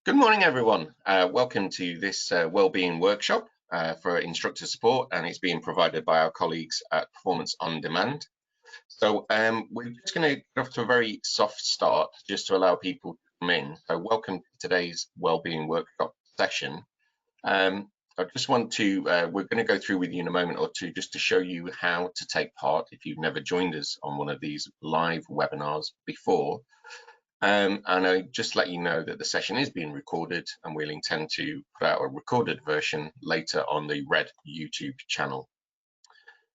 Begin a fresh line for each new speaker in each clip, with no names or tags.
Good morning, everyone. Welcome to this wellbeing workshop for instructor support, and it's being provided by our colleagues at Performance on Demand. So we're just going to get off to a very soft start just to allow people to come in. So welcome to today's wellbeing workshop session. I just want to, we're going to go through with you in a moment or two just to show you how to take part if you've never joined us on one of these live webinars before. And I just let you know that the session is being recorded, and we'll intend to put out a recorded version later on the Red YouTube channel.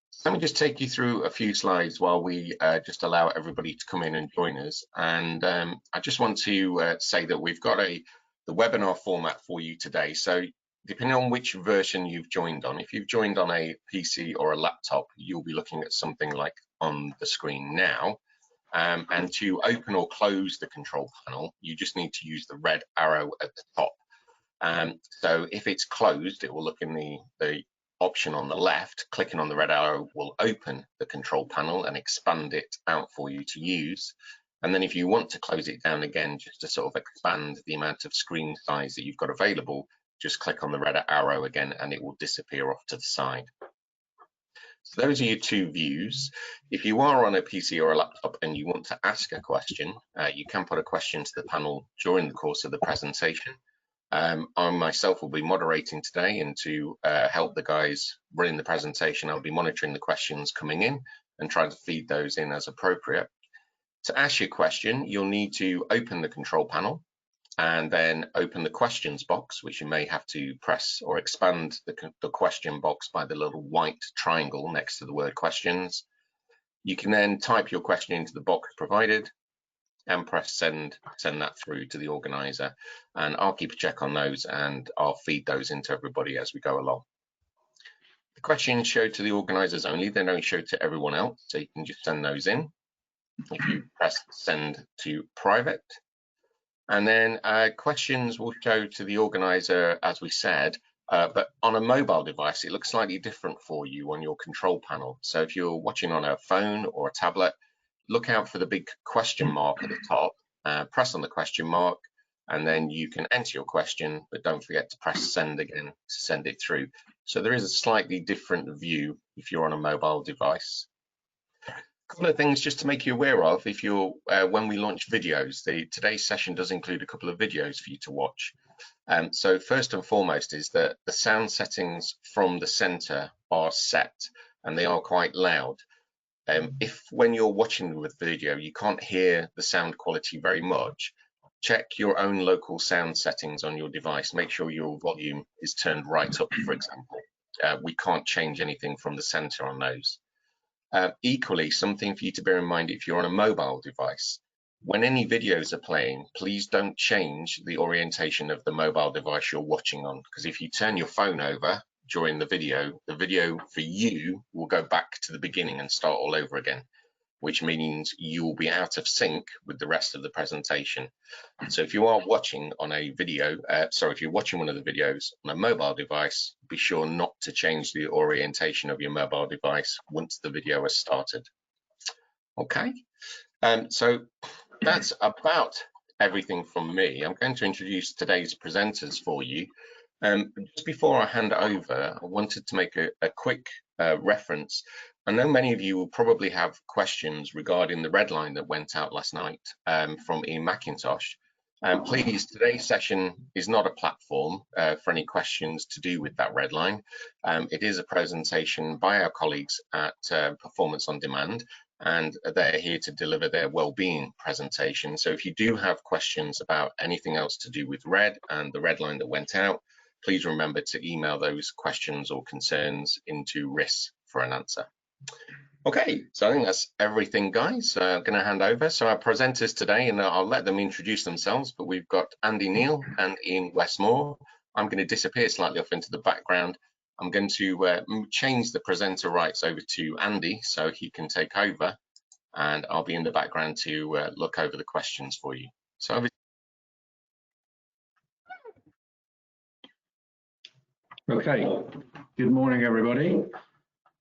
So let me just take you through a few slides while we just allow everybody to come in and join us. And I just want to say that we've got the webinar format for you today. So depending on which version you've joined on, if you've joined on a PC or a laptop, you'll be looking at something like on the screen now. And to open or close the control panel, you just need to use the red arrow at the top. So if it's closed, it will look in the option on the left. Clicking on the red arrow will open the control panel and expand it out for you to use. And then if you want to close it down again, just to sort of expand the amount of screen size that you've got available, just click on the red arrow again and it will disappear off to the side. So those are your two views. If you are on a PC or a laptop and you want to ask a question, you can put a question to the panel during the course of the presentation. I myself will be moderating today, and to help the guys running the presentation, I'll be monitoring the questions coming in and trying to feed those in as appropriate. To ask your question, you'll need to open the control panel and then open the questions box, which you may have to press or expand the question box by the little white triangle next to the word questions. You can then type your question into the box provided and press send that through to the organizer. And I'll keep a check on those and I'll feed those into everybody as we go along. The questions show to the organizers only, they don't show to everyone else, so you can just send those in. If you press send to private, and then questions will show to the organizer, as we said, but on a mobile device, it looks slightly different for you on your control panel. So if you're watching on a phone or a tablet, look out for the big question mark at the top, press on the question mark, and then you can enter your question, but don't forget to press send again to send it through. So there is a slightly different view if you're on a mobile device. A couple of things just to make you aware of if you're when we launch videos. Today's session does include a couple of videos for you to watch. So first and foremost is that the sound settings from the center are set and they are quite loud. If when you're watching the video you can't hear the sound quality very much, check your own local sound settings on your device. Make sure your volume is turned right up, for example. We can't change anything from the center on those. Equally, something for you to bear in mind if you're on a mobile device, when any videos are playing, please don't change the orientation of the mobile device you're watching on, because if you turn your phone over during the video for you will go back to the beginning and start all over again, which means you will be out of sync with the rest of the presentation. So if you are watching on a video, if you're watching one of the videos on a mobile device, be sure not to change the orientation of your mobile device once the video has started. Okay, so that's about everything from me. I'm going to introduce today's presenters for you. Just before I hand over, I wanted to make a quick reference. I know many of you will probably have questions regarding the red line that went out last night from Ian McIntosh. Please, today's session is not a platform for any questions to do with that red line. It is a presentation by our colleagues at Performance on Demand, and they're here to deliver their wellbeing presentation. So if you do have questions about anything else to do with red and the red line that went out, please remember to email those questions or concerns into RIS for an answer. Okay, so I think that's everything, guys. I'm going to hand over. So our presenters today, and I'll let them introduce themselves, but we've got Andy Neal and Ian Westmore. I'm going to disappear slightly off into the background. I'm going to change the presenter rights over to Andy so he can take over, and I'll be in the background to look over the questions for you. So over.
Okay, good morning, everybody.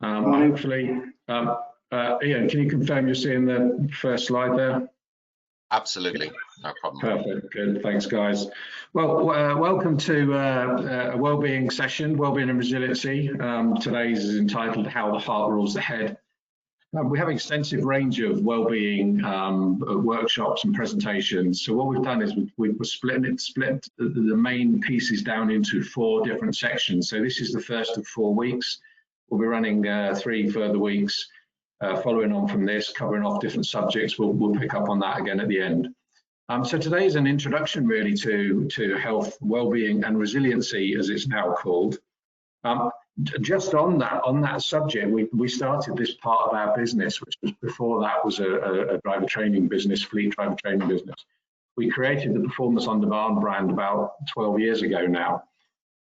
Hopefully, Ian, can you confirm you're seeing the first slide there?
Absolutely, no problem.
Perfect, good, thanks guys. Well, welcome to a wellbeing session, wellbeing and resiliency. Today's is entitled How the Heart Rules the Head. We have an extensive range of wellbeing workshops and presentations. So what we've done is we've split the main pieces down into 4 different sections. So this is the first of 4 weeks. We'll be running 3 further weeks. Following on from this, covering off different subjects, we'll pick up on that again at the end. So today is an introduction really to health, well-being and resiliency, as it's now called. Just on that subject, we started this part of our business, which was before that was a driver training business, fleet driver training business. We created the Performance on Demand brand about 12 years ago now.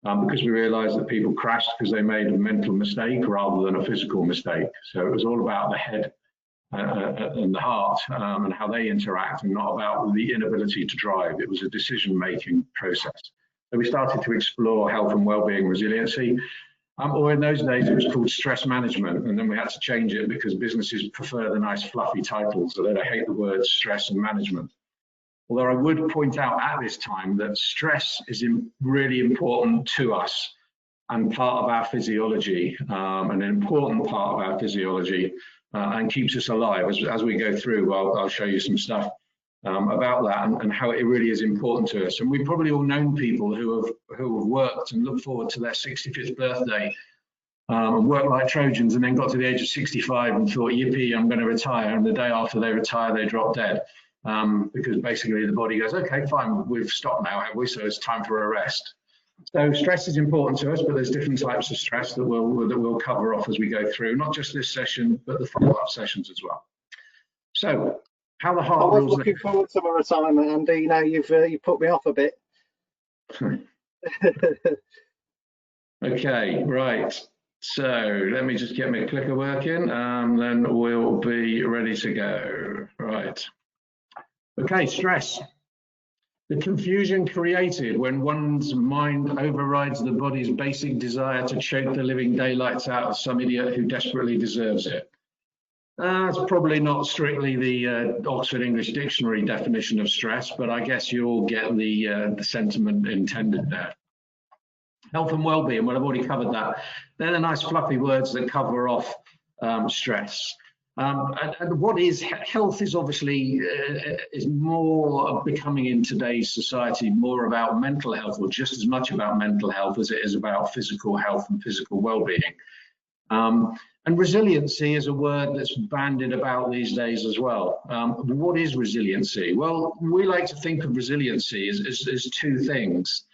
Because we realized that people crashed because they made a mental mistake rather than a physical mistake. So it was all about the head and the heart and how they interact, and not about the inability to drive. It was a decision-making process. So we started to explore health and well-being resiliency, or in those days it was called stress management, and then we had to change it because businesses prefer the nice fluffy titles, so they hate the words stress and management. Although I would point out at this time that stress is really important to us and part of our physiology, an important part of our physiology, and keeps us alive. As we go through, I'll show you some stuff about that and how it really is important to us. And we've probably all known people who have worked and looked forward to their 65th birthday and worked like Trojans, and then got to the age of 65 and thought, yippee, I'm going to retire. And the day after they retire, they drop dead. Because basically the body goes, okay, fine, we've stopped now, have we? So it's time for a rest. So stress is important to us, but there's different types of stress that we'll cover off as we go through, not just this session, but the follow-up sessions as well. So how the heart rules.
I was looking forward to my retirement, Andy. Now you've put me off a bit.
Okay, right. So let me just get my clicker working, and then we'll be ready to go. Right. Okay, stress. The confusion created when one's mind overrides the body's basic desire to choke the living daylights out of some idiot who desperately deserves it. That's probably not strictly the Oxford English Dictionary definition of stress, but I guess you all get the sentiment intended there. Health and well-being, well, I've already covered that. They're the nice fluffy words that cover off stress. And what is health is obviously is more becoming in today's society more about mental health, or just as much about mental health as it is about physical health and physical well-being. And resiliency is a word that's bandied about these days as well. What is resiliency? Well, we like to think of resiliency as 2 things.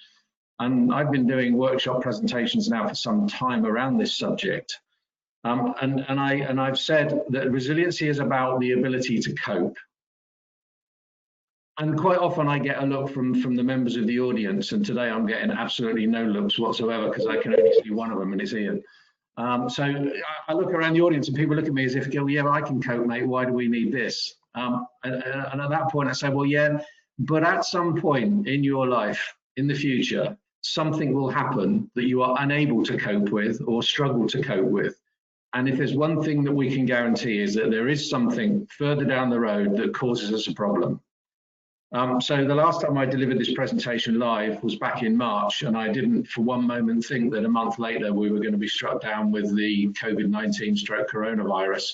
And I've been doing workshop presentations now for some time around this subject. And I've said that resiliency is about the ability to cope. And quite often I get a look from the members of the audience, and today I'm getting absolutely no looks whatsoever because I can only see one of them, and it's Ian. So I look around the audience and people look at me as if, yeah, I can cope, mate, why do we need this? And at that point I say, well, yeah, but at some point in your life, in the future, something will happen that you are unable to cope with or struggle to cope with. And if there's one thing that we can guarantee is that there is something further down the road that causes us a problem. So the last time I delivered this presentation live was back in March, and I didn't for one moment think that a month later we were going to be struck down with the COVID-19 stroke coronavirus.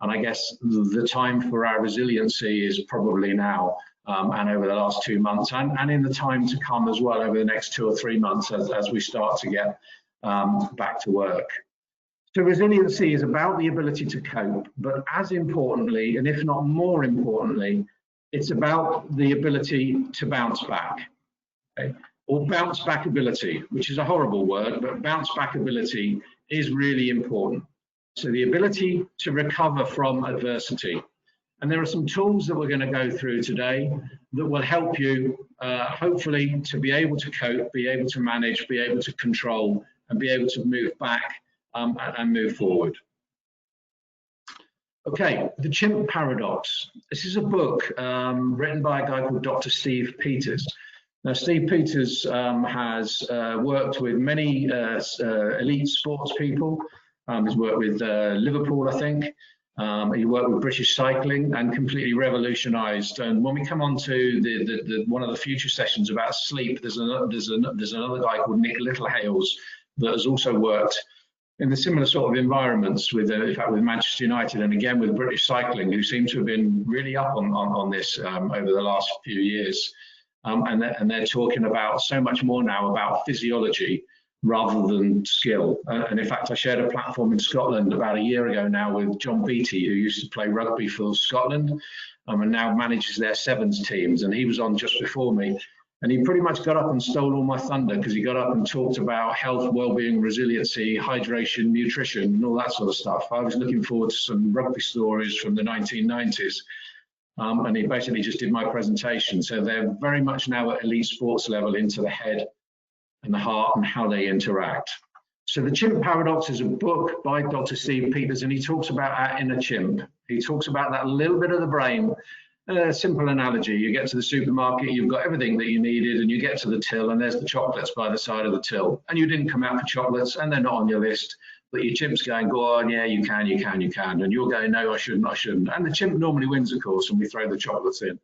And I guess the time for our resiliency is probably now, and over the last 2 months, and in the time to come as well over the next 2 or 3 months as we start to get back to work. So resiliency is about the ability to cope, but as importantly, and if not more importantly, it's about the ability to bounce back, okay? Or bounce back ability, which is a horrible word, but bounce back ability is really important. So the ability to recover from adversity. And there are some tools that we're going to go through today that will help you, hopefully, to be able to cope, be able to manage, be able to control, and be able to move back and move forward. Okay, the Chimp Paradox. This is a book written by a guy called Dr. Steve Peters. Now, Steve Peters has worked with many elite sports people. He's worked with Liverpool, I think. He worked with British Cycling and completely revolutionised. And when we come on to the one of the future sessions about sleep, there's another guy called Nick Littlehales that has also worked in the similar sort of environments with, in fact, with Manchester United and again with British Cycling, who seem to have been really up on this over the last few years. And they're talking about so much more now about physiology rather than skill. And in fact, I shared a platform in Scotland about a year ago now with John Beattie, who used to play rugby for Scotland and now manages their sevens teams. And he was on just before me. And he pretty much got up and stole all my thunder because he got up and talked about health, well-being, resiliency, hydration, nutrition, and all that sort of stuff. I was looking forward to some rugby stories from the 1990s. And he basically just did my presentation. So they're very much now at elite sports level into the head and the heart and how they interact. So the Chimp Paradox is a book by Dr. Steve Peters, and he talks about our inner chimp. He talks about that little bit of the brain. A simple analogy, you get to the supermarket, you've got everything that you needed, and you get to the till and there's the chocolates by the side of the till. And you didn't come out for chocolates and they're not on your list, but your chimp's going, go on, yeah, you can, you can, you can. And you're going, no, I shouldn't, I shouldn't. And the chimp normally wins, of course, and we throw the chocolates in.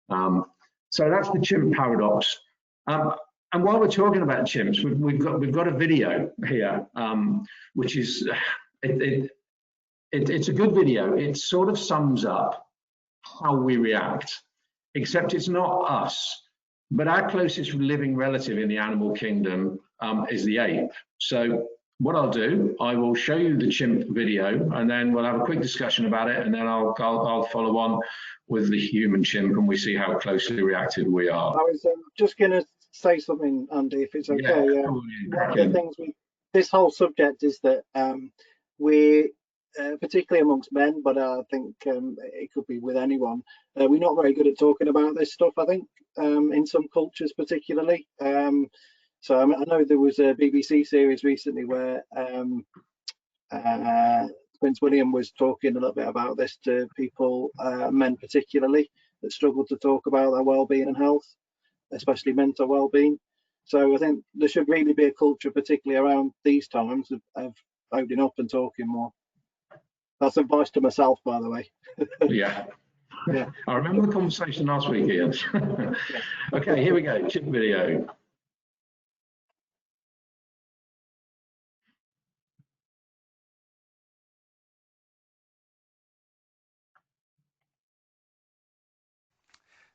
So that's the Chimp Paradox. And while we're talking about chimps, we've got a video here, which is, it's a good video. It sort of sums up how we react, except it's not us, but our closest living relative in the animal kingdom is the ape. So what I'll do, I will show you the chimp video, and then we'll have a quick discussion about it, and then I'll follow on with the human chimp, and we see how closely reacted we are.
I was just going to say something, Andy, if it's okay.
Yeah,
one of the things this whole subject is that we particularly amongst men, but I think it could be with anyone, we're not very good at talking about this stuff, I think, in some cultures particularly. So I know there was a BBC series recently where Prince William was talking a little bit about this to people, men particularly, that struggle to talk about their well-being and health, especially mental well-being. So I think there should really be a culture, particularly around these times, of opening up and talking more. That's advice to myself, by the way.
Yeah. I remember the conversation last week, Ian. Okay, here we go. Chimp video.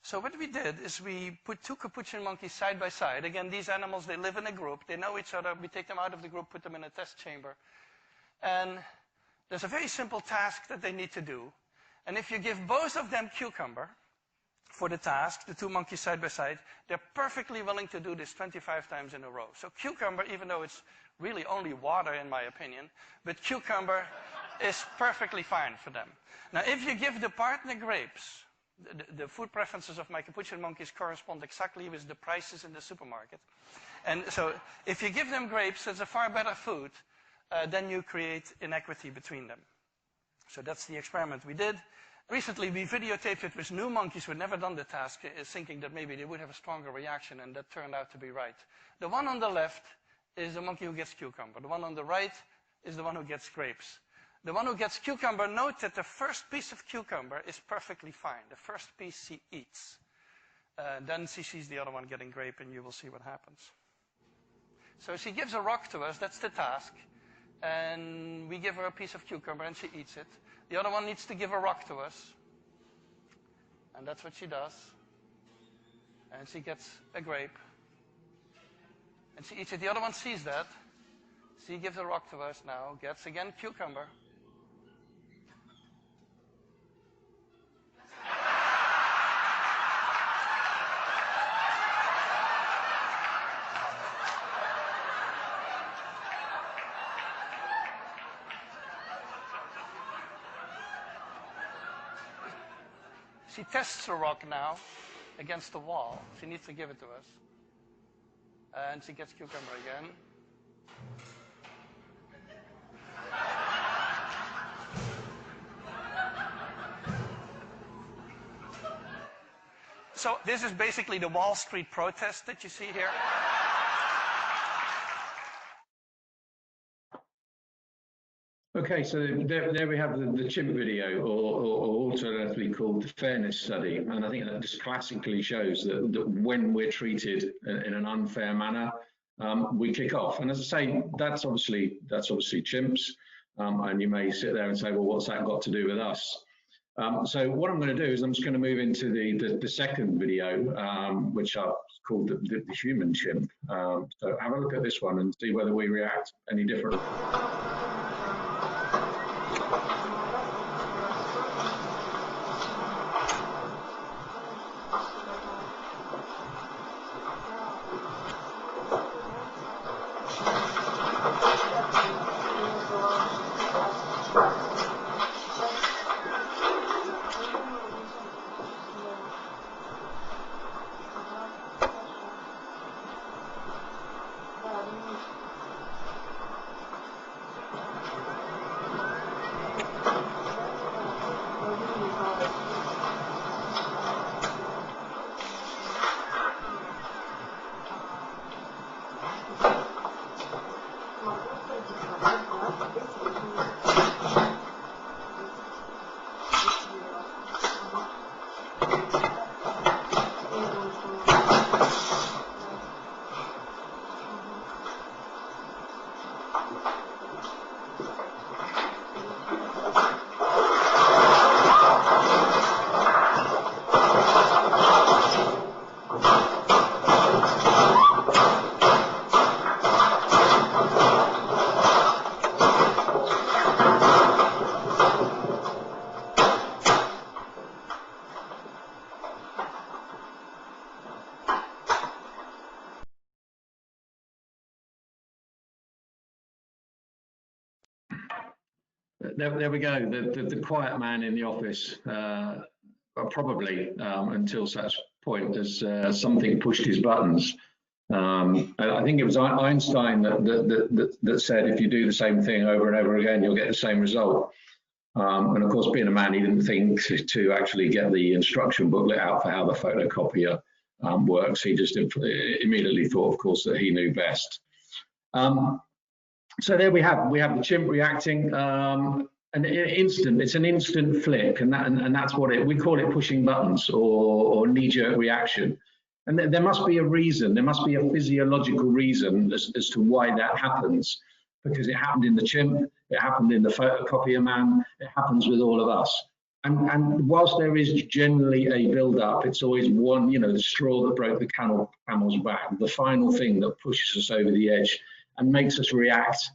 So what we did is we put two capuchin monkeys side by side. Again, these animals, they live in a group. They know each other. We take them out of the group, put them in a test chamber. And there's a very simple task that they need to do. And if you give both of them cucumber for the task, the two monkeys side by side, they're perfectly willing to do this 25 times in a row. So cucumber, even though it's really only water in my opinion, but cucumber is perfectly fine for them. Now, if you give the partner grapes, the food preferences of my capuchin monkeys correspond exactly with the prices in the supermarket. And so if you give them grapes, it's a far better food, then you create inequity between them. So that's the experiment we did. Recently, we videotaped it with new monkeys who had never done the task, thinking that maybe they would have a stronger reaction, and that turned out to be right. The one on the left is the monkey who gets cucumber. The one on the right is the one who gets grapes. The one who gets cucumber, note that the first piece of cucumber is perfectly fine. The first piece she eats. Then she sees the other one getting grape, and you will see what happens. So she gives a rock to us, that's the task. And we give her a piece of cucumber, and she eats it. The other one needs to give a rock to us. And that's what she does. And she gets a grape. And she eats it. The other one sees that. She gives a rock to us now, gets again cucumber. She tests the rock now against the wall. She needs to give it to us. And she gets cucumber again. So this is basically the Wall Street protest that you see here.
Okay. Okay, so there we have the chimp video, or alternatively called the fairness study, and I think that just classically shows that when we're treated in an unfair manner, we kick off. And as I say, that's obviously chimps, and you may sit there and say, well, what's that got to do with us? So what I'm going to do is I'm just going to move into the second video, which I've called the human chimp. So have a look at this one and see whether we react any differently. There we go, the quiet man in the office, probably until such point as something pushed his buttons. I think it was Einstein that said if you do the same thing over and over again, you'll get the same result. And of course, being a man, he didn't think to actually get the instruction booklet out for how the photocopier works. He just immediately thought, of course, that he knew best. So there we have the chimp reacting, it's an instant flick, and that's what we call it, pushing buttons or knee-jerk reaction. And there must be a reason, there must be a physiological reason as to why that happens, because it happened in the chimp, it happened in the photocopier man, it happens with all of us. And whilst there is generally a build-up, it's always one, the straw that broke the camel's back, the final thing that pushes us over the edge and makes us react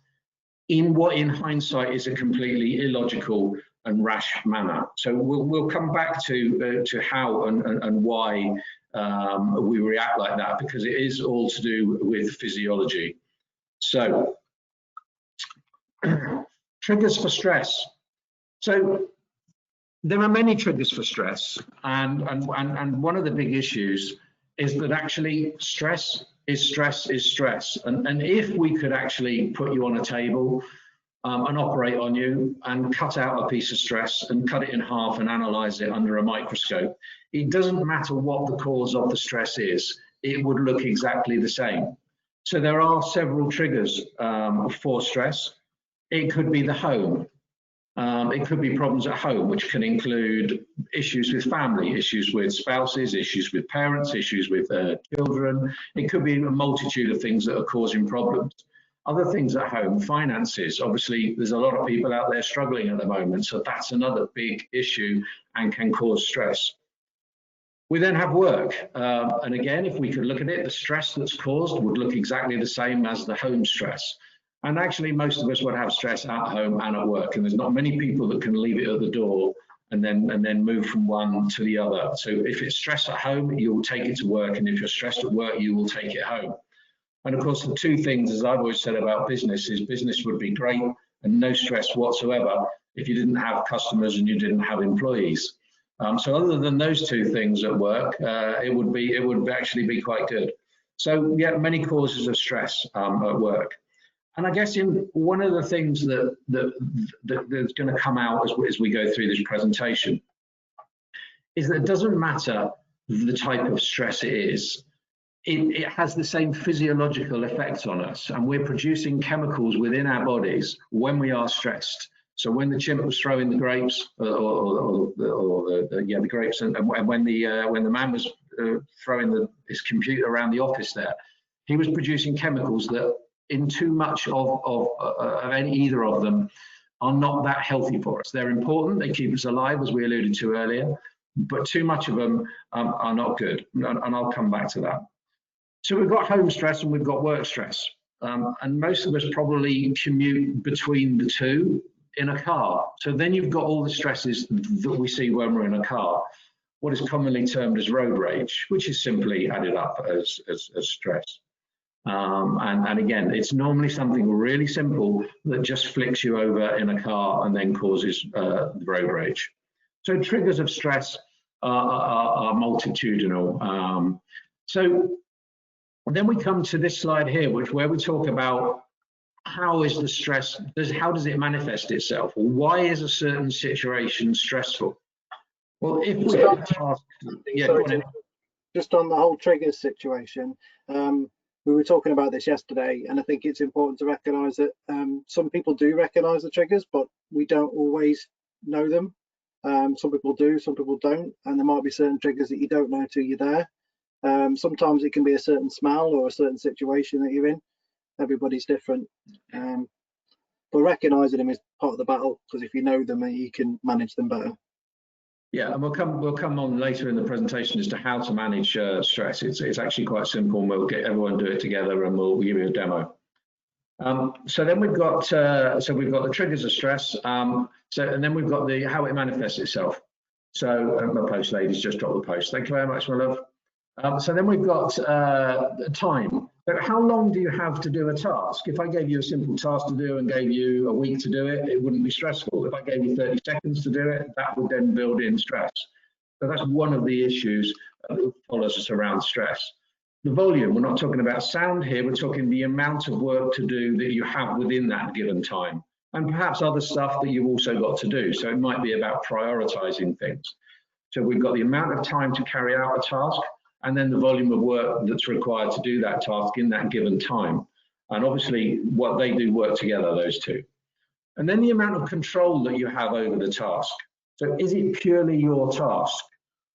in what in hindsight is a completely illogical and rash manner. So we'll come back to how and why we react like that, because it is all to do with physiology. So triggers for stress. So there are many triggers for stress, and one of the big issues is that actually stress is stress. And if we could actually put you on a table and operate on you and cut out a piece of stress and cut it in half and analyze it under a microscope, it doesn't matter what the cause of the stress is, it would look exactly the same. So there are several triggers for stress. It could be the home. It could be problems at home, which can include issues with family, issues with spouses, issues with parents, issues with children. It could be a multitude of things that are causing problems. Other things at home, finances. Obviously, there's a lot of people out there struggling at the moment, so that's another big issue and can cause stress. We then have work, and again, if we could look at it, the stress that's caused would look exactly the same as the home stress. And actually, most of us would have stress at home and at work, and there's not many people that can leave it at the door and then move from one to the other. So if it's stress at home, you will take it to work, and if you're stressed at work, you will take it home. And of course, the two things, as I've always said about business, is business would be great and no stress whatsoever if you didn't have customers and you didn't have employees. So other than those two things at work, it would actually be quite good. So yeah, many causes of stress at work. And I guess in one of the things that's going to come out as we go through this presentation is that it doesn't matter the type of stress it is. It has the same physiological effect on us, and we're producing chemicals within our bodies when we are stressed So when the chimp was throwing the grapes, the grapes, and when the man was throwing his computer around the office there, he was producing chemicals that, in too much of either of them, are not that healthy for us. They're important, they keep us alive, as we alluded to earlier, but too much of them are not good, and I'll come back to that. So we've got home stress and we've got work stress, and most of us probably commute between the two in a car. So then you've got all the stresses that we see when we're in a car, what is commonly termed as road rage, which is simply added up as stress. And again, it's normally something really simple that just flicks you over in a car and then causes road rage. So triggers of stress are multitudinal. So then we come to this slide here, where we talk about how is the stress, how does it manifest itself? Why is a certain situation stressful? Well, if we have tasks,
just on the whole triggers situation, we were talking about this yesterday, and I think it's important to recognise that some people do recognise the triggers, but we don't always know them. Some people do, some people don't, and there might be certain triggers that you don't know till you're there. Sometimes it can be a certain smell or a certain situation that you're in. Everybody's different, but recognising them is part of the battle, because if you know them, you can manage them better.
Yeah, and we'll come on later in the presentation as to how to manage stress. It's actually quite simple, and we'll get everyone do it together, and we'll give you a demo. So then we've got the triggers of stress. And then we've got how it manifests itself. So my post ladies just dropped the post. Thank you very much, my love. So then we've got time. So how long do you have to do a task? If I gave you a simple task to do and gave you a week to do it, it wouldn't be stressful. If I gave you 30 seconds to do it, that would then build in stress. So that's one of the issues that follows us around stress. The volume, we're not talking about sound here, we're talking the amount of work to do that you have within that given time, and perhaps other stuff that you've also got to do. So it might be about prioritizing things. So we've got the amount of time to carry out a task, and then the volume of work that's required to do that task in that given time. And obviously what they do work together, those two. And then the amount of control that you have over the task. So is it purely your task,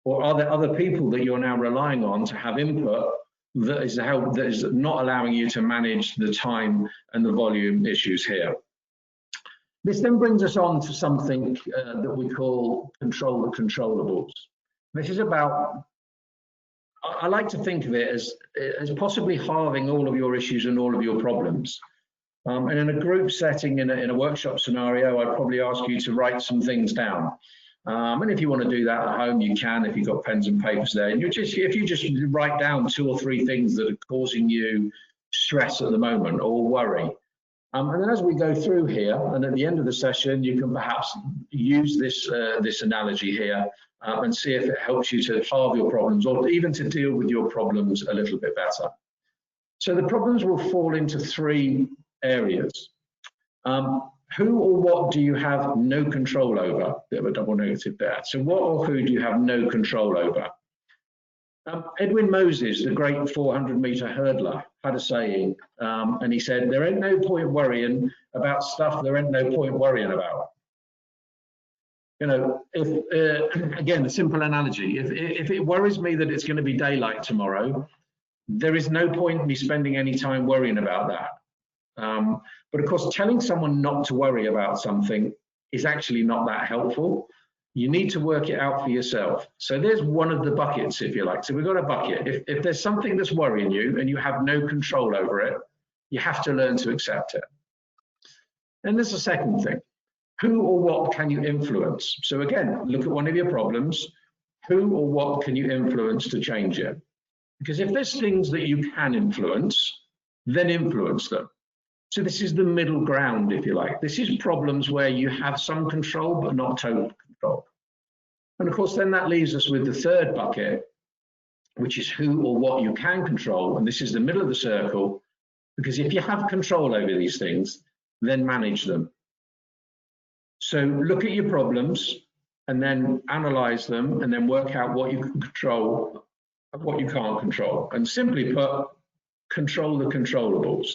or are there other people that you're now relying on to have input that is not allowing you to manage the time and the volume issues here? This then brings us on to something that we call control the controllables. This is about, I like to think of it as possibly halving all of your issues and all of your problems. And in a group setting, in a workshop scenario, I'd probably ask you to write some things down. And if you want to do that at home, you can, if you've got pens and papers there. And if you just write down 2 or 3 things that are causing you stress at the moment or worry. And then as we go through here, and at the end of the session, you can perhaps use this analogy here and see if it helps you to halve your problems, or even to deal with your problems a little bit better. So the problems will fall into 3 areas. Who or what do you have no control over? Bit of a double negative there. So what or who do you have no control over? Edwin Moses, the great 400-meter hurdler, had a saying, and he said, "There ain't no point worrying about stuff there ain't no point worrying about." You know, if again, a simple analogy, if it worries me that it's going to be daylight tomorrow, there is no point in me spending any time worrying about that. But of course, telling someone not to worry about something is actually not that helpful. You need to work it out for yourself. So there's one of the buckets, if you like. So we've got a bucket. If there's something that's worrying you and you have no control over it, you have to learn to accept it. And there's a second thing. Who or what can you influence? So again, look at one of your problems. Who or what can you influence to change it? Because if there's things that you can influence, then influence them. So this is the middle ground, if you like. This is problems where you have some control, but not total control. And of course, then that leaves us with the third bucket, which is who or what you can control. And this is the middle of the circle, because if you have control over these things, then manage them. So look at your problems and then analyze them and then work out what you can control and what you can't control. And simply put, control the controllables.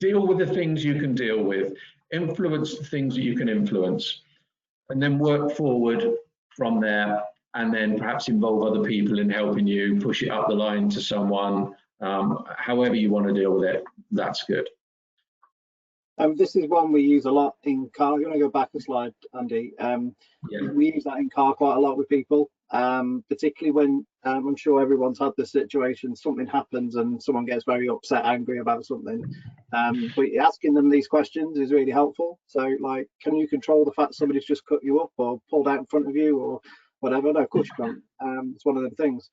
Deal with the things you can deal with. influence the things that you can influence, and then work forward from there, and then perhaps involve other people in helping you push it up the line to someone, however you want to deal with it. That's good.
This is one we use a lot in car. You want to go back a slide, Andy?
Yeah.
We use that in car quite a lot with people, particularly when I'm sure everyone's had this situation, something happens and someone gets very upset, angry about something. But asking them these questions is really helpful. So like, can you control the fact somebody's just cut you up or pulled out in front of you or whatever? No, of course you can't. It's one of them things.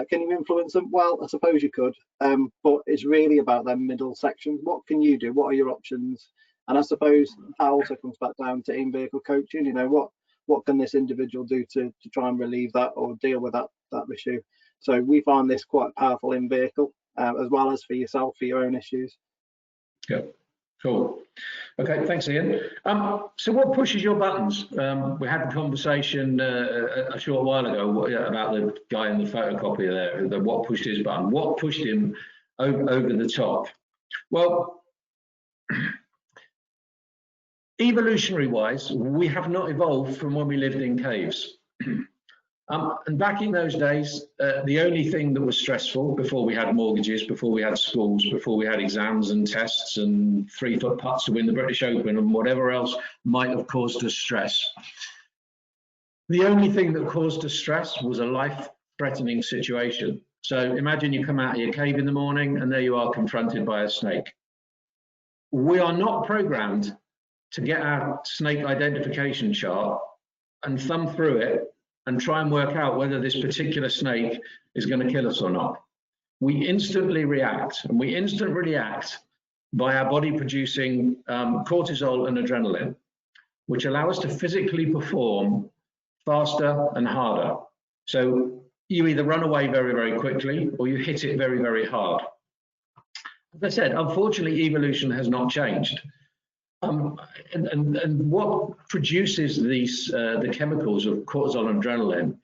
Can you influence them? Well, I suppose you could, but it's really about them middle sections. What can you do? What are your options? And I suppose that also comes back down to in-vehicle coaching. You know, what can this individual do to try and relieve that or deal with that issue? So we find this quite powerful in vehicle, as well as for yourself, for your own issues.
Yeah, cool. Okay, thanks, Ian. So what pushes your buttons? We had the conversation a short while ago about the guy in the photocopier there, what pushed his button. What pushed him over the top? Well, evolutionary wise, we have not evolved from when we lived in caves. And back in those days, the only thing that was stressful before we had mortgages, before we had schools, before we had exams and tests and 3-foot putts to win the British Open and whatever else might have caused us stress. The only thing that caused us stress was a life-threatening situation. So imagine you come out of your cave in the morning and there you are confronted by a snake. We are not programmed to get our snake identification chart and thumb through it and try and work out whether this particular snake is going to kill us or not. We instantly react, and we instantly react by our body producing cortisol and adrenaline, which allow us to physically perform faster and harder. So you either run away very, very quickly or you hit it very, very hard. As I said, unfortunately, evolution has not changed. And what produces these the chemicals of cortisol and adrenaline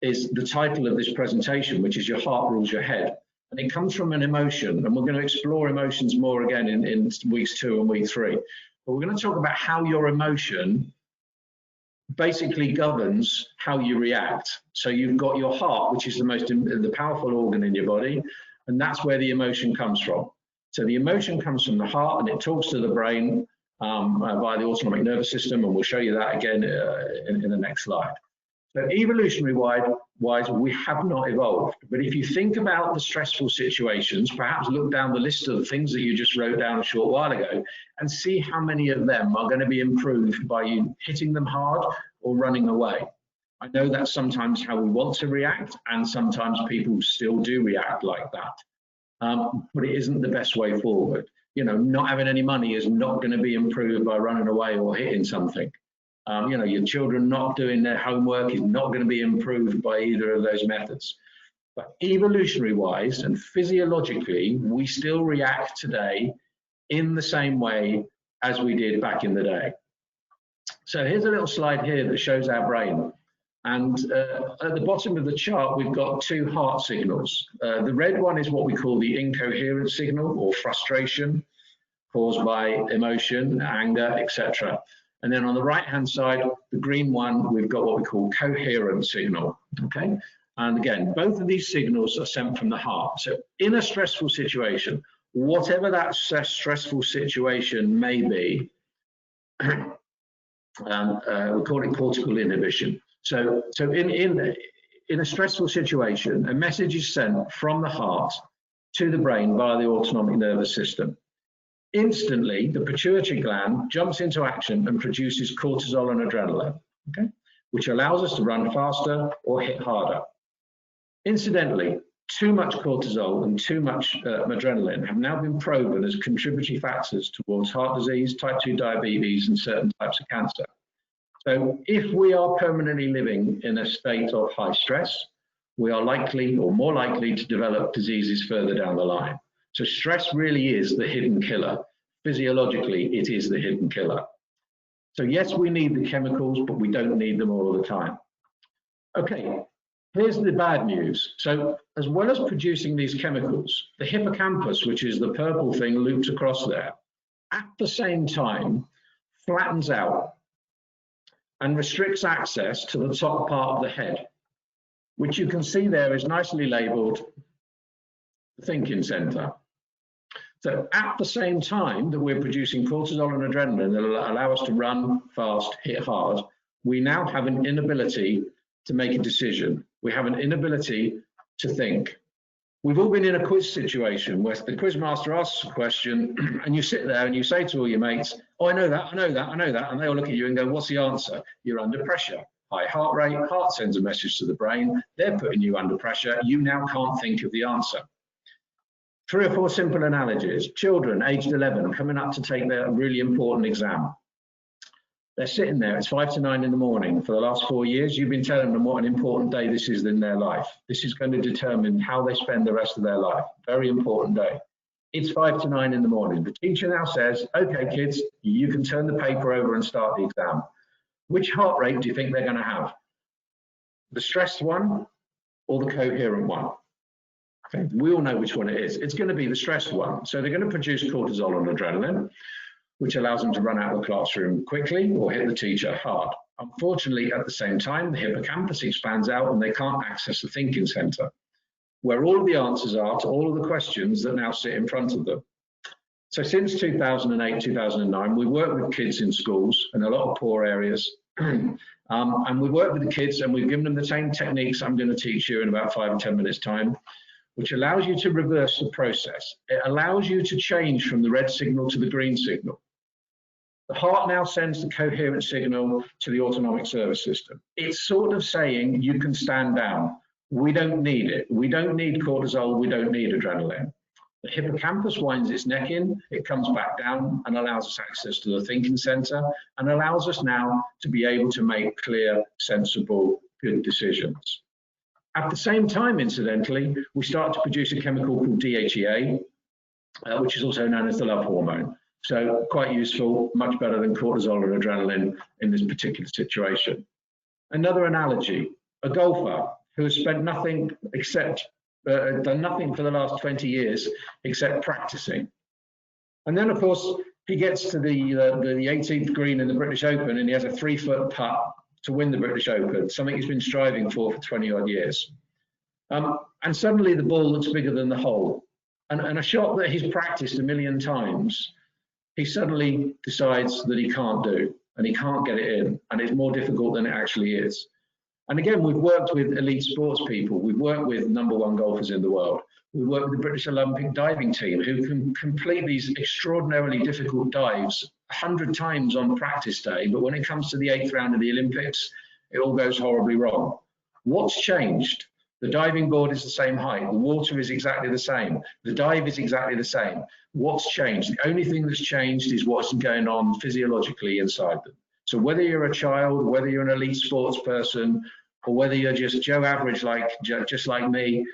is the title of this presentation, which is Your Heart Rules Your Head. And it comes from an emotion, and we're going to explore emotions more again in weeks 2 and week 3. But we're going to talk about how your emotion basically governs how you react. So you've got your heart, which is the powerful organ in your body, and that's where the emotion comes from. So the emotion comes from the heart, and it talks to the brain via the autonomic nervous system, and we'll show you that again in the next slide. So evolutionary wise, we have not evolved. But if you think about the stressful situations, perhaps look down the list of the things that you just wrote down a short while ago and see how many of them are going to be improved by you hitting them hard or running away. I know that's sometimes how we want to react, and sometimes people still do react like that. But it isn't the best way forward. You know, not having any money is not going to be improved by running away or hitting something. You know, your children not doing their homework is not going to be improved by either of those methods. But evolutionary wise and physiologically, we still react today in the same way as we did back in the day. So here's a little slide here that shows our brain. And at the bottom of the chart, we've got 2 heart signals. The red one is what we call the incoherent signal, or frustration caused by emotion, anger, etc. And then on the right-hand side, the green one, we've got what we call coherent signal, okay? And again, both of these signals are sent from the heart. So in a stressful situation, whatever that stressful situation may be, we call it cortical inhibition. So in a stressful situation, a message is sent from the heart to the brain via the autonomic nervous system. Instantly, the pituitary gland jumps into action and produces cortisol and adrenaline, okay, which allows us to run faster or hit harder. Incidentally, too much cortisol and too much adrenaline have now been proven as contributory factors towards heart disease, type 2 diabetes, and certain types of cancer. So if we are permanently living in a state of high stress, we are likely or more likely to develop diseases further down the line. So stress really is the hidden killer. Physiologically, it is the hidden killer. So yes, we need the chemicals, but we don't need them all the time. Okay, here's the bad news. So as well as producing these chemicals, the hippocampus, which is the purple thing looped across there, at the same time flattens out and restricts access to the top part of the head, which you can see there is nicely labeled the thinking center. So at the same time that we're producing cortisol and adrenaline that will allow us to run fast, hit hard, we now have an inability to make a decision. We have an inability to think. We've all been in a quiz situation where the quiz master asks a question and you sit there and you say to all your mates, oh, I know that, I know that, I know that. And they all look at you and go, what's the answer? You're under pressure. High heart rate, heart sends a message to the brain. They're putting you under pressure. You now can't think of the answer. 3 or 4 simple analogies. Children aged 11 coming up to take their really important exam. They're sitting there, it's 5 to 9 in the morning. For the last 4 years, you've been telling them what an important day this is in their life. This is going to determine how they spend the rest of their life. Very important day. It's 5 to 9 in the morning. The teacher now says, okay, kids, you can turn the paper over and start the exam. Which heart rate do you think they're going to have? The stressed one or the coherent one? Okay, we all know which one it is. It's going to be the stressed one. So they're going to produce cortisol and adrenaline, which allows them to run out of the classroom quickly or hit the teacher hard. Unfortunately, at the same time, the hippocampus expands out and they can't access the thinking center, where all of the answers are to all of the questions that now sit in front of them. So since 2008, 2009, we work with kids in schools in a lot of poor areas. And we work with the kids and we've given them the same techniques I'm going to teach you in about 5 or 10 minutes time, which allows you to reverse the process. It allows you to change from the red signal to the green signal. The heart now sends the coherent signal to the autonomic nervous system. It's sort of saying you can stand down. We don't need it. We don't need cortisol. We don't need adrenaline. The hippocampus winds its neck in, it comes back down and allows us access to the thinking center and allows us now to be able to make clear, sensible, good decisions. At the same time, incidentally, we start to produce a chemical called DHEA, which is also known as the love hormone. So quite useful, much better than cortisol or adrenaline in this particular situation. Another analogy, a golfer who has spent nothing except done nothing for the last 20 years except practicing. And then, of course, he gets to the 18th green in the British Open and he has a 3-foot putt to win the British Open, something he's been striving for 20-odd years. And suddenly the ball looks bigger than the hole. And a shot that he's practiced a million times, he suddenly decides that he can't do, and he can't get it in, and it's more difficult than it actually is. And again, we've worked with elite sports people. We've worked with #1 golfers in the world. We work with the British Olympic diving team who can complete these extraordinarily difficult dives 100 times on practice day. But when it comes to the 8th round of the Olympics, it all goes horribly wrong. What's changed? The diving board is the same height. The water is exactly the same. The dive is exactly the same. What's changed? The only thing that's changed is what's going on physiologically inside them. So whether you're a child, whether you're an elite sports person, or whether you're just Joe Average, just like me,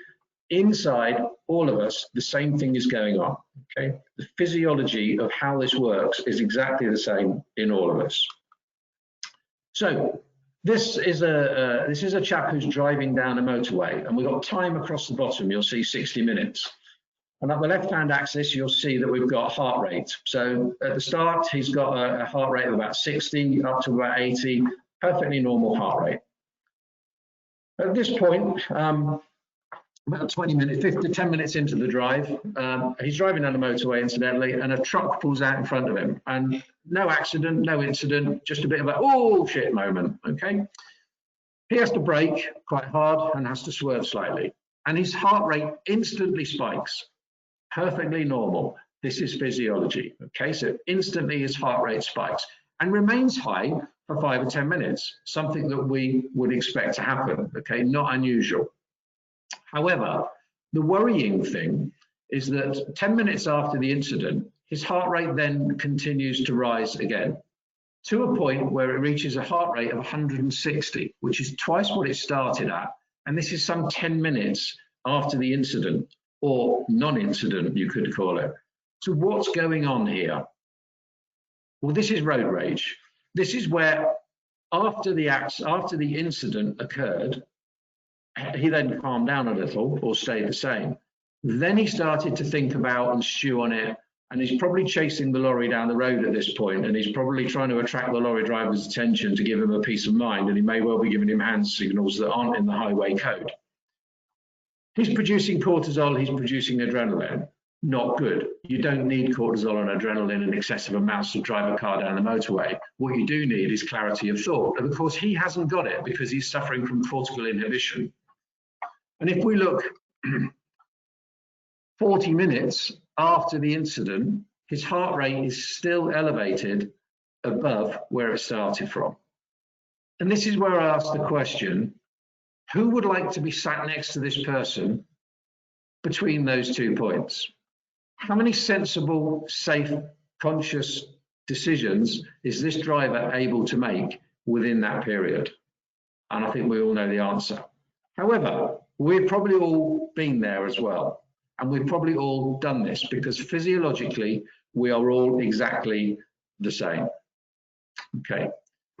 inside all of us, the same thing is going on. Okay, the physiology of how this works is exactly the same in all of us. So this is a chap who's driving down a motorway, and we've got time across the bottom. You'll see 60 minutes. And at the left-hand axis, you'll see that we've got heart rate. So at the start, he's got a heart rate of about 60 up to about 80, perfectly normal heart rate. At this point, about 10 minutes into the drive, he's driving down the motorway, incidentally, and a truck pulls out in front of him. And no accident, no incident, just a bit of a, oh, shit moment, okay? He has to brake quite hard and has to swerve slightly. And his heart rate instantly spikes. Perfectly normal. This is physiology, okay? So instantly his heart rate spikes and remains high for 5 or 10 minutes, something that we would expect to happen, okay? Not unusual. However, the worrying thing is that 10 minutes after the incident, his heart rate then continues to rise again to a point where it reaches a heart rate of 160, which is twice what it started at. And this is some 10 minutes after the incident, or non-incident, you could call it. So what's going on here? Well, this is road rage. This is where after the incident occurred, he then calmed down a little or stayed the same. Then he started to think about and stew on it. and he's probably chasing the lorry down the road at this point, and he's probably trying to attract the lorry driver's attention to give him a peace of mind, and he may well be giving him hand signals that aren't in the highway code. He's producing cortisol, he's producing adrenaline. Not good. You don't need cortisol and adrenaline in excessive amounts to drive a car down the motorway. What you do need is clarity of thought. And of course, he hasn't got it because he's suffering from cortical inhibition. And if we look 40 minutes after the incident, his heart rate is still elevated above where it started from. And this is where I ask the question, who would like to be sat next to this person between those 2 points? How many sensible, safe, conscious decisions is this driver able to make within that period? And I think we all know the answer. However, we've probably all been there as well. And we've probably all done this because physiologically, we are all exactly the same. Okay.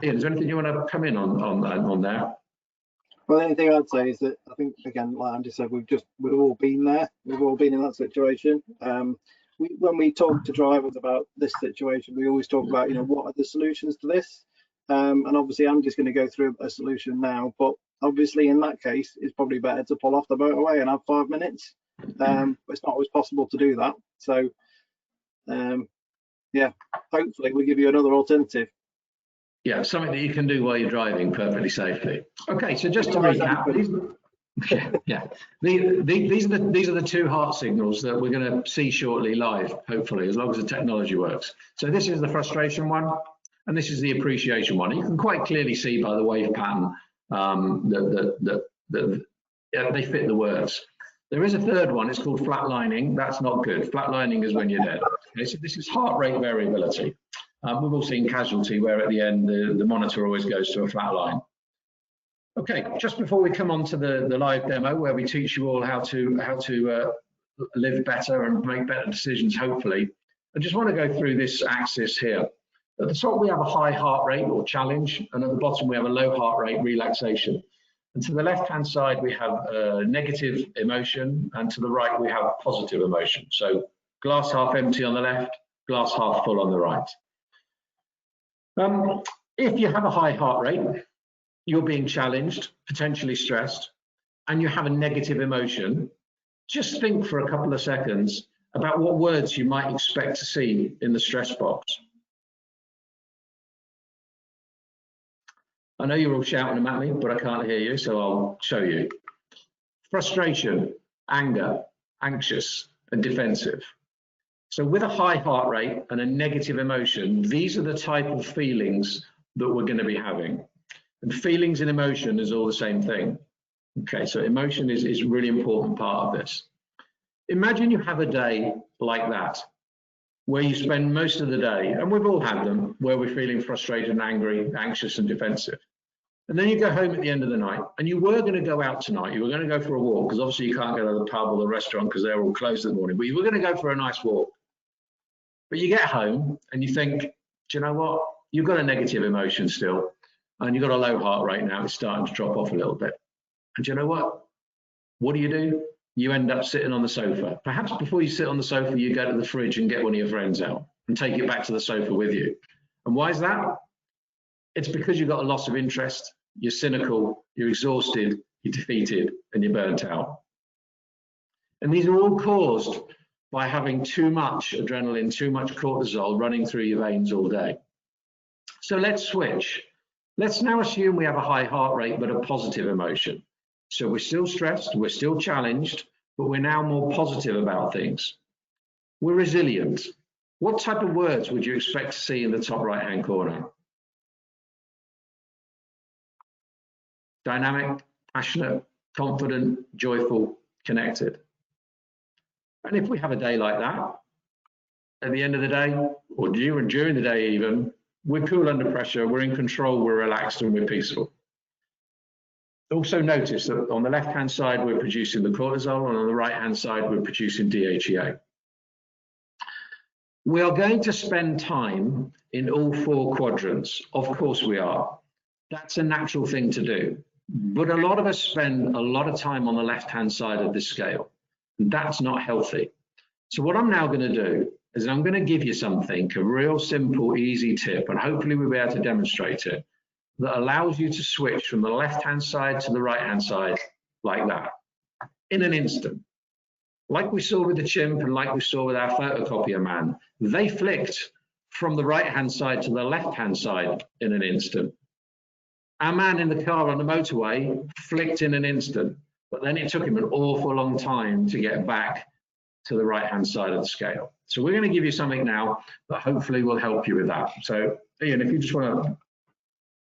Ian, is there anything you want to come in on there?
Well, the only thing I'd say is that I think, again, like Andy said, we've all been there. We've all been in that situation. When we talk to drivers about this situation, we always talk about, what are the solutions to this? And obviously, Andy's going to go through a solution now. But obviously, in that case, it's probably better to pull off the motorway and have 5 minutes. But it's not always possible to do that. So, yeah, hopefully, we'll give you another alternative.
Yeah, something that you can do while you're driving perfectly safely. Okay, so just to recap, these are the 2 heart signals that we're going to see shortly live, hopefully, as long as the technology works. So this is the frustration one, and this is the appreciation one. You can quite clearly see by the wave pattern that they fit the words. There is a third one, it's called flatlining. That's not good. Flatlining is when you're dead. Okay, so this is heart rate variability. We've all seen casualty where at the end the monitor always goes to a flat line. Okay, just before we come on to the live demo where we teach you all how to live better and make better decisions, hopefully, I just want to go through this axis here. At the top we have a high heart rate or challenge, and at the bottom we have a low heart rate relaxation. And to the left-hand side we have negative emotion, and to the right we have positive emotion. So glass half empty on the left, glass half full on the right. If you have a high heart rate, you're being challenged, potentially stressed, and you have a negative emotion, just think for a couple of seconds about what words you might expect to see in the stress box. I know you're all shouting them at me, but I can't hear you, so I'll show you. Frustration, anger, anxious, and defensive. So with a high heart rate and a negative emotion, these are the type of feelings that we're going to be having. And feelings and emotion is all the same thing. Okay, so emotion is a really important part of this. Imagine you have a day like that, where you spend most of the day, and we've all had them, where we're feeling frustrated and angry, anxious and defensive. And then you go home at the end of the night, and you were going to go out tonight. You were going to go for a walk, because obviously you can't go to the pub or the restaurant because they're all closed in the morning, but you were going to go for a nice walk. But you get home and you think, do you know what? You've got a negative emotion still, and you've got a low heart rate now. It's starting to drop off a little bit. And do you know what? What do? You end up sitting on the sofa. Perhaps before you sit on the sofa, you go to the fridge and get one of your friends out and take it back to the sofa with you. And why is that? It's because you've got a loss of interest, you're cynical, you're exhausted, you're defeated, and you're burnt out. And these are all caused by having too much adrenaline, too much cortisol running through your veins all day. So let's switch. Let's now assume we have a high heart rate, but a positive emotion. So we're still stressed, we're still challenged, but we're now more positive about things. We're resilient. What type of words would you expect to see in the top right-hand corner? Dynamic, passionate, confident, joyful, connected. And if we have a day like that, at the end of the day, or during the day even, we're cool under pressure, we're in control, we're relaxed, and we're peaceful. Also notice that on the left-hand side, we're producing the cortisol, and on the right-hand side, we're producing DHEA. We are going to spend time in all 4 quadrants. Of course we are. That's a natural thing to do. But a lot of us spend a lot of time on the left-hand side of this scale. And that's not healthy. So what I'm now going to do is I'm going to give you something, a real simple, easy tip, and hopefully we'll be able to demonstrate it, that allows you to switch from the left-hand side to the right-hand side like that, in an instant. Like we saw with the chimp and like we saw with our photocopier man, they flicked from the right-hand side to the left-hand side in an instant. Our man in the car on the motorway flicked in an instant, but then it took him an awful long time to get back to the right-hand side of the scale. So we're going to give you something now that hopefully will help you with that. So Ian, if you just want to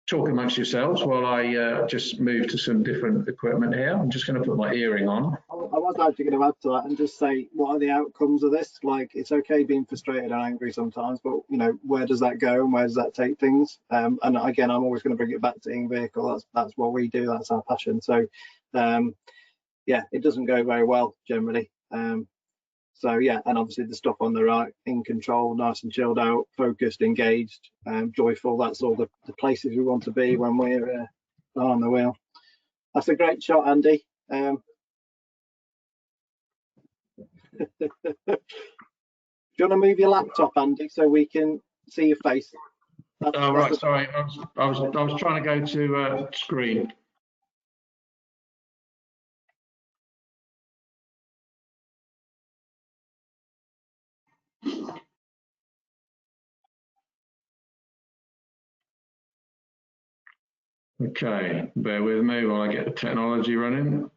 talk amongst yourselves while I just move to some different equipment here. I'm just going to put my earring on.
I was actually going to add to that and just say, what are the outcomes of this? Like, it's okay being frustrated and angry sometimes, but you know, where does that go and where does that take things? And again, I'm always going to bring it back to in-vehicle. That's what we do. That's our passion. So yeah, it doesn't go very well generally. So yeah, and obviously the stuff on the right, in control, nice and chilled out, focused, engaged, joyful. That's all the places we want to be when we're on the wheel. That's a great shot, Andy. Do you want to move your laptop, Andy, so we can see your face?
Oh right, sorry, I was trying to go to screen. Okay, bear with me while I get the technology running.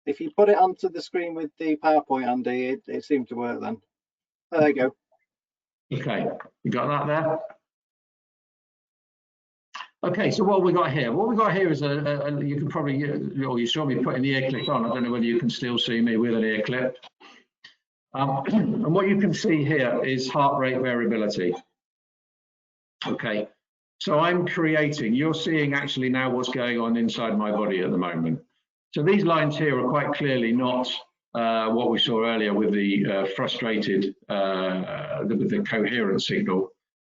If you put it onto the screen with the PowerPoint, Andy, it seemed to work then. Oh, there you go.
Okay, you got that there? Okay, so what we got here? What we got here is you can probably, or you saw me putting the ear clip on. I don't know whether you can still see me with an ear clip. And what you can see here is heart rate variability. Okay, so I'm creating, you're seeing actually now what's going on inside my body at the moment. So these lines here are quite clearly not what we saw earlier with the frustrated, with the coherent signal.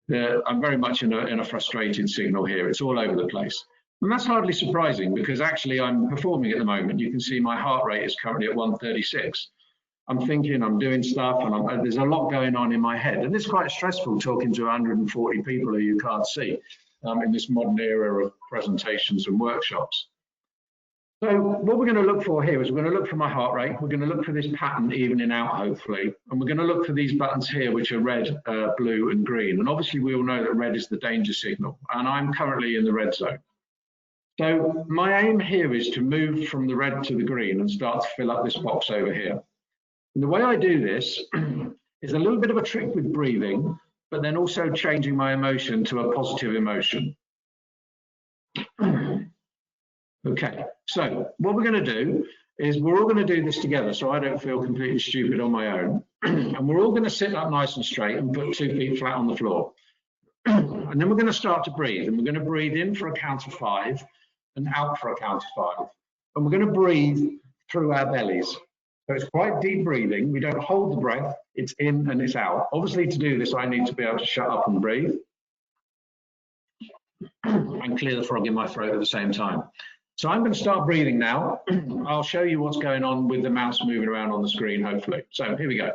I'm very much in a frustrated signal here. It's all over the place. And that's hardly surprising because actually I'm performing at the moment. You can see my heart rate is currently at 136. I'm thinking, I'm doing stuff, and there's a lot going on in my head. And it's quite stressful talking to 140 people who you can't see in this modern era of presentations and workshops. So what we're going to look for here is we're going to look for my heart rate. We're going to look for this pattern evening out, hopefully. And we're going to look for these buttons here, which are red, blue, and green. And obviously, we all know that red is the danger signal. And I'm currently in the red zone. So my aim here is to move from the red to the green and start to fill up this box over here. And the way I do this is a little bit of a trick with breathing, but then also changing my emotion to a positive emotion. Okay, so what we're going to do is we're all going to do this together so I don't feel completely stupid on my own. And we're all going to sit up nice and straight and put 2 feet flat on the floor. And then we're going to start to breathe. And we're going to breathe in for a count of 5 and out for a count of 5. And we're going to breathe through our bellies. So it's quite deep breathing. We don't hold the breath. It's in and it's out. Obviously, to do this, I need to be able to shut up and breathe and clear the frog in my throat at the same time. So I'm going to start breathing now. I'll show you what's going on with the mouse moving around on the screen, hopefully. So here we go.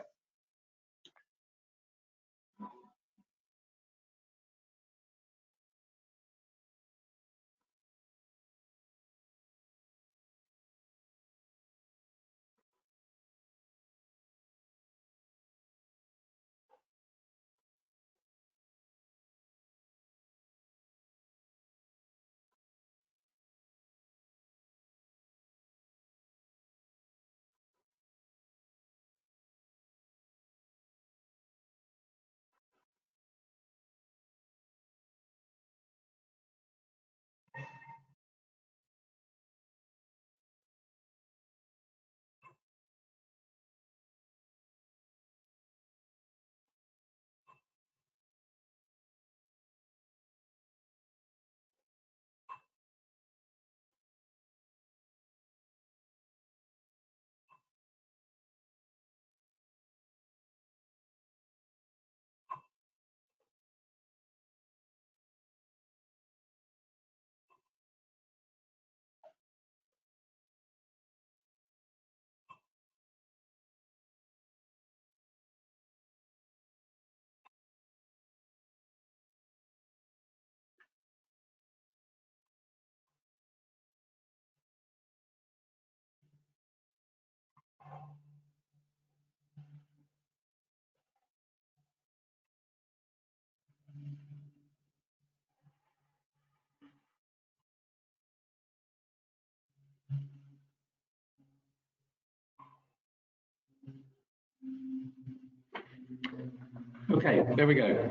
Okay, there we go.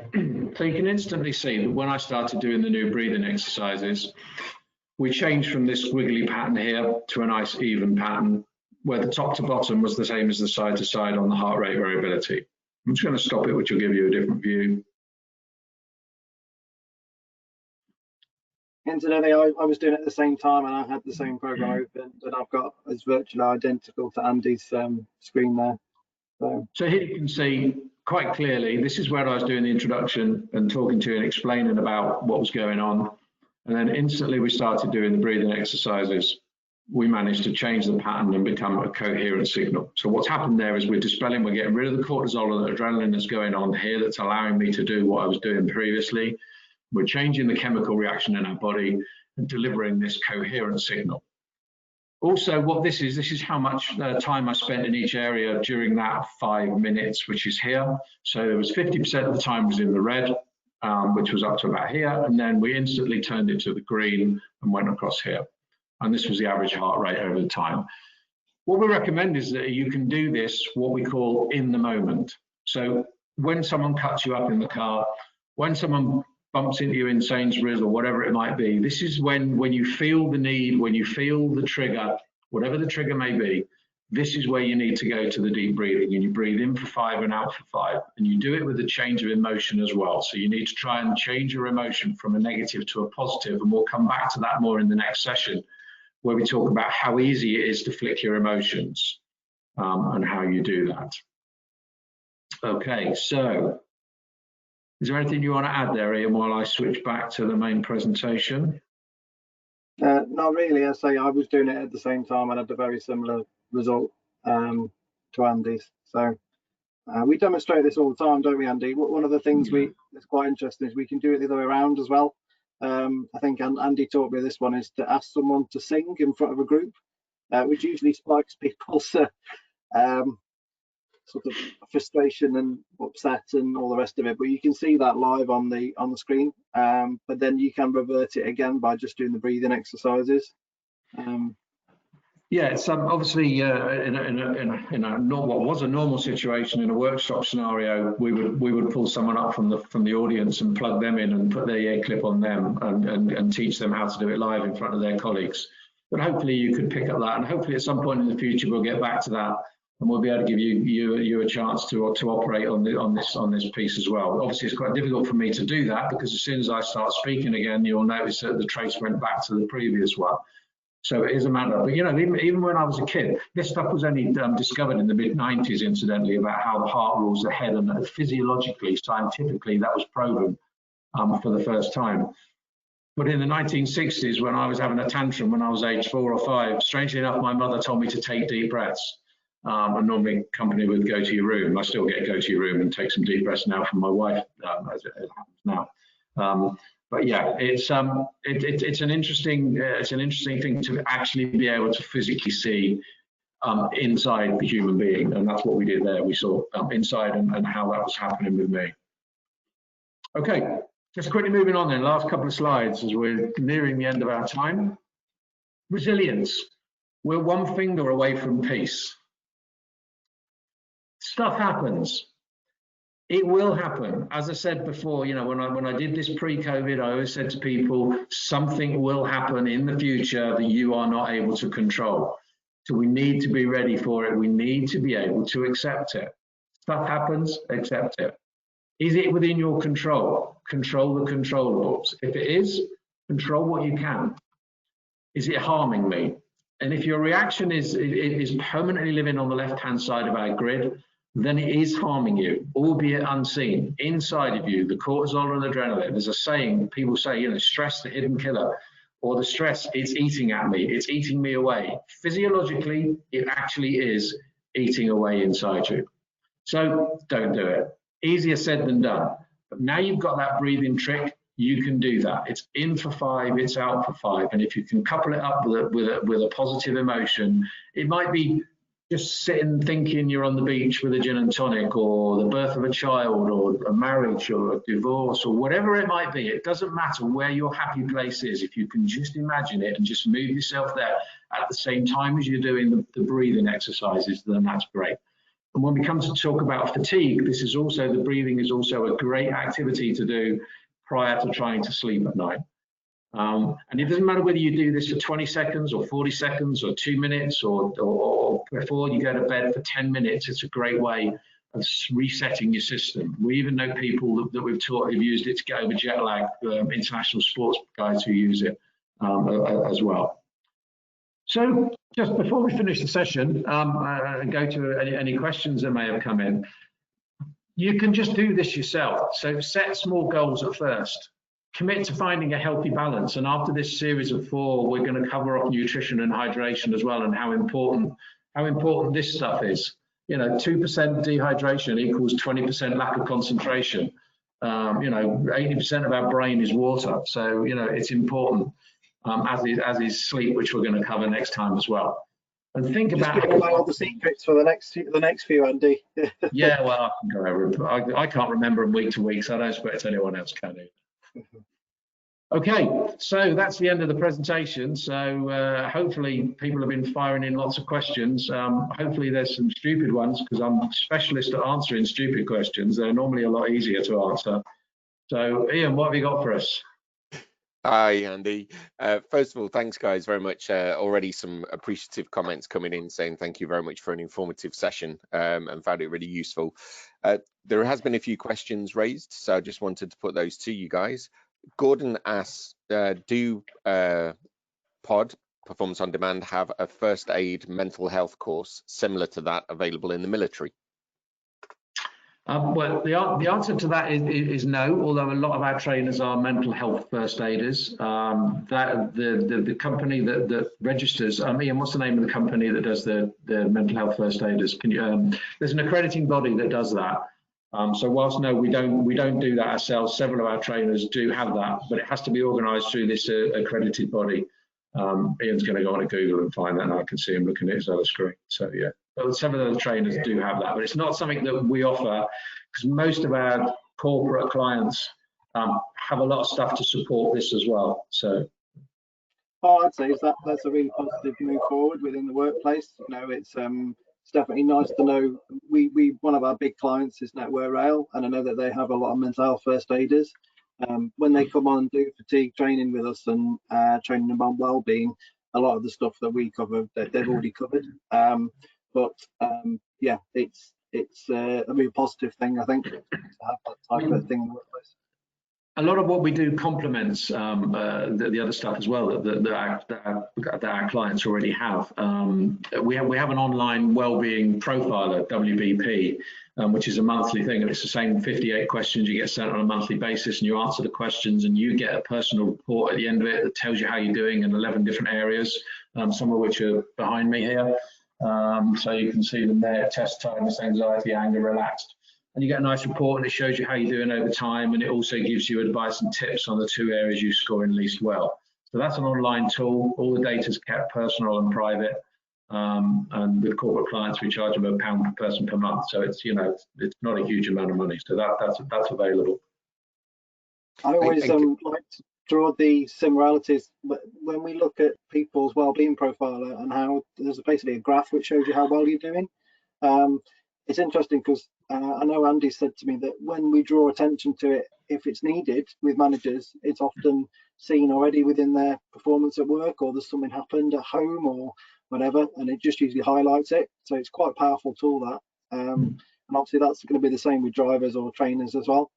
So you can instantly see that when I started doing the new breathing exercises, we changed from this squiggly pattern here to a nice even pattern where the top to bottom was the same as the side to side on the heart rate variability. I'm just going to stop it, which will give you a different view.
Incidentally, I was doing it at the same time, and I had the same program open, and I've got it's virtually identical to Andy's screen there.
So here you can see quite clearly, this is where I was doing the introduction and talking to you and explaining about what was going on. And then instantly we started doing the breathing exercises. We managed to change the pattern and become a coherent signal. So what's happened there is we're dispelling, we're getting rid of the cortisol and the adrenaline that's going on here that's allowing me to do what I was doing previously. We're changing the chemical reaction in our body and delivering this coherent signal. Also, what this is how much time I spent in each area during that 5 minutes, which is here. So there was 50% of the time was in the red, which was up to about here. And then we instantly turned it to the green and went across here. And this was the average heart rate over the time. What we recommend is that you can do this, what we call in the moment. So when someone cuts you up in the car, when someone bumps into you in Sainsbury's or whatever it might be, this is when you feel the need, when you feel the trigger, whatever the trigger may be, this is where you need to go to the deep breathing, and you breathe in for 5 and out for 5, and you do it with a change of emotion as well. So you need to try and change your emotion from a negative to a positive, and we'll come back to that more in the next session, where we talk about how easy it is to flick your emotions and how you do that. Okay, so is there anything you want to add there, Ian, while I switch back to the main presentation?
Not really. I say I was doing it at the same time and had a very similar result to Andy's. So we demonstrate this all the time, don't we, Andy? One of the things that's quite interesting is we can do it the other way around as well. I think Andy taught me this one is to ask someone to sing in front of a group, which usually spikes people's sort of frustration and upset and all the rest of it, but you can see that live on the screen, but then you can revert it again by just doing the breathing exercises.
Yeah, it's obviously in a what was a normal situation in a workshop scenario, we would pull someone up from the audience and plug them in and put their ear clip on them and teach them how to do it live in front of their colleagues. But hopefully you could pick up that, and hopefully at some point in the future we'll get back to that, and we'll be able to give you a chance to operate on this piece as well. Obviously, it's quite difficult for me to do that because as soon as I start speaking again, you'll notice that the trace went back to the previous one. So it is a matter. But you know, even when I was a kid, this stuff was only discovered in the mid-90s, incidentally, about how the heart rules the head, and physiologically, scientifically, that was proven for the first time. But in the 1960s, when I was having a tantrum when I was age 4 or 5, strangely enough, my mother told me to take deep breaths. And normally company would go to your room. I still get go to your room and take some deep breaths now from my wife, as it happens now. But yeah, it's an interesting thing to actually be able to physically see inside the human being, and that's what we did there. We saw inside and how that was happening with me. Okay, just quickly moving on then. Last couple of slides as we're nearing the end of our time. Resilience. We're one finger away from peace. Stuff happens. It will happen. As I said before, you know, when I did this pre-COVID, I always said to people, something will happen in the future that you are not able to control. So we need to be ready for it. We need to be able to accept it. Stuff happens, accept it. Is it within your control? Control the controllables. If it is, control what you can. Is it harming me? And if your reaction is permanently living on the left-hand side of our grid, then it is harming you, albeit unseen, inside of you, the cortisol and adrenaline. There's a saying, people say, you know, stress, the hidden killer, or the stress, it's eating at me, it's eating me away. Physiologically, it actually is eating away inside you. So don't do it. Easier said than done. But now you've got that breathing trick, you can do that. It's in for 5, it's out for 5. And if you can couple it up with a positive emotion, it might be just sitting thinking you're on the beach with a gin and tonic, or the birth of a child, or a marriage, or a divorce, or whatever it might be. It doesn't matter where your happy place is. If you can just imagine it and just move yourself there at the same time as you're doing the breathing exercises, then that's great. And when we come to talk about fatigue, this is also, the breathing is also a great activity to do prior to trying to sleep at night. And it doesn't matter whether you do this for 20 seconds or 40 seconds or 2 minutes or before you go to bed for 10 minutes, it's a great way of resetting your system. We even know people that we've taught who've used it to get over jet lag, international sports guys who use it as well. So just before we finish the session and go to any questions that may have come in, you can just do this yourself. So set small goals at first. Commit to finding a healthy balance. And after this series of 4, we're going to cover off nutrition and hydration as well, and how important this stuff is. You know, 2% dehydration equals 20% lack of concentration. You know, 80% of our brain is water. So, you know, it's important, as is sleep, which we're going to cover next time as well. And think
Just
about
give away all the secrets for the next few, Andy.
Yeah, well, I can go over it. I can't remember them week to week, so I don't expect anyone else can either. Okay, so that's the end of the presentation. So hopefully people have been firing in lots of questions. Hopefully there's some stupid ones, because I'm a specialist at answering stupid questions. They're normally a lot easier to answer. So Ian, what have you got for us?
Hi, Andy. First of all, thanks guys very much. Already some appreciative comments coming in saying thank you very much for an informative session and found it really useful. There has been a few questions raised, so I just wanted to put those to you guys. Gordon asks, do POD, Performance on Demand, have a first aid mental health course similar to that available in the military?
Well, the answer to that is no, although a lot of our trainers are mental health first aiders. The company that registers, Ian, what's the name of the company that does the mental health first aiders? Can you, there's an accrediting body that does that. So whilst no, we don't do that ourselves, several of our trainers do have that, but it has to be organised through this accredited body. Ian's going to go on to Google and find that, and I can see him looking at his other screen. So yeah, but some of the trainers do have that, but it's not something that we offer, because most of our corporate clients have a lot of stuff to support this as well. So
I'd say that's a really positive move forward within the workplace. You know, it's definitely nice to know. We one of our big clients is Network Rail, and I know that they have a lot of mental health first aiders. When they come on and do fatigue training with us and training them on well-being, a lot of the stuff that we cover that they've already covered. Yeah, it's a really positive thing, I think, to have that type of thing in the workplace.
A lot of what we do complements the other stuff as well that our clients already have. We have an online wellbeing profiler, WBP, which is a monthly thing, and it's the same 58 questions you get sent on a monthly basis, and you answer the questions and you get a personal report at the end of it that tells you how you're doing in 11 different areas, some of which are behind me here. So you can see them there: test tiredness, anxiety, anger, relaxed. And you get a nice report, and it shows you how you're doing over time, and it also gives you advice and tips on the 2 areas you score in least well. So that's an online tool. All the data is kept personal and private. And with corporate clients, we charge them £1 per person per month. So it's, you know, it's not a huge amount of money. So that's available.
I always like to draw the similarities when we look at people's wellbeing profiler and how there's basically a graph which shows you how well you're doing. It's interesting because I know Andy said to me that when we draw attention to it, if it's needed with managers, it's often seen already within their performance at work, or there's something happened at home or whatever, and it just usually highlights it. So it's quite a powerful tool, that. And obviously that's going to be the same with drivers or trainers as well.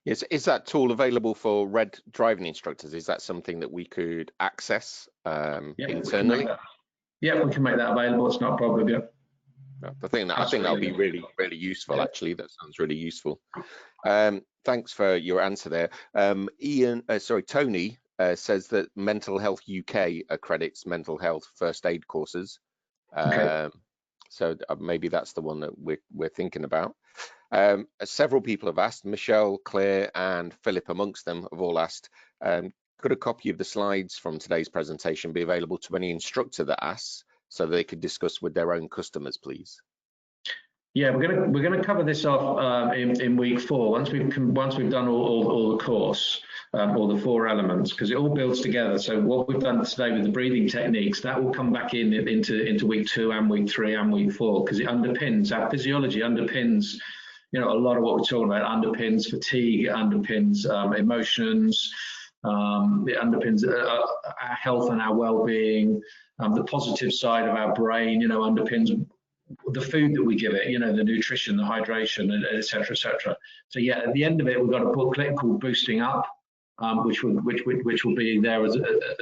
Yes, is that tool available for red driving instructors? Is that something that we could access internally?
Yeah, we can make that available. It's not a problem. Yeah.
I think that'll be really useful. Actually, that sounds really useful. Thanks for your answer there. Tony says that Mental Health UK accredits mental health first aid courses. Okay. So maybe that's the one that we're thinking about. Several people have asked, Michelle, Claire, and Philip amongst them have all asked, could a copy of the slides from today's presentation be available to any instructor that asks, so they could discuss with their own customers, please?
Yeah, we're gonna cover this off in week 4 once we've done all the course, all the 4 elements, because it all builds together. So what we've done today with the breathing techniques, that will come back into week 2 and week 3 and week 4, because it underpins our physiology, underpins, you know, a lot of what we're talking about. It underpins fatigue, it underpins emotions, it underpins our health and our well-being. The positive side of our brain, you know, underpins the food that we give it, you know, the nutrition, the hydration, et cetera, et cetera. So yeah, at the end of it, we've got a booklet called Boosting Up, which will be there as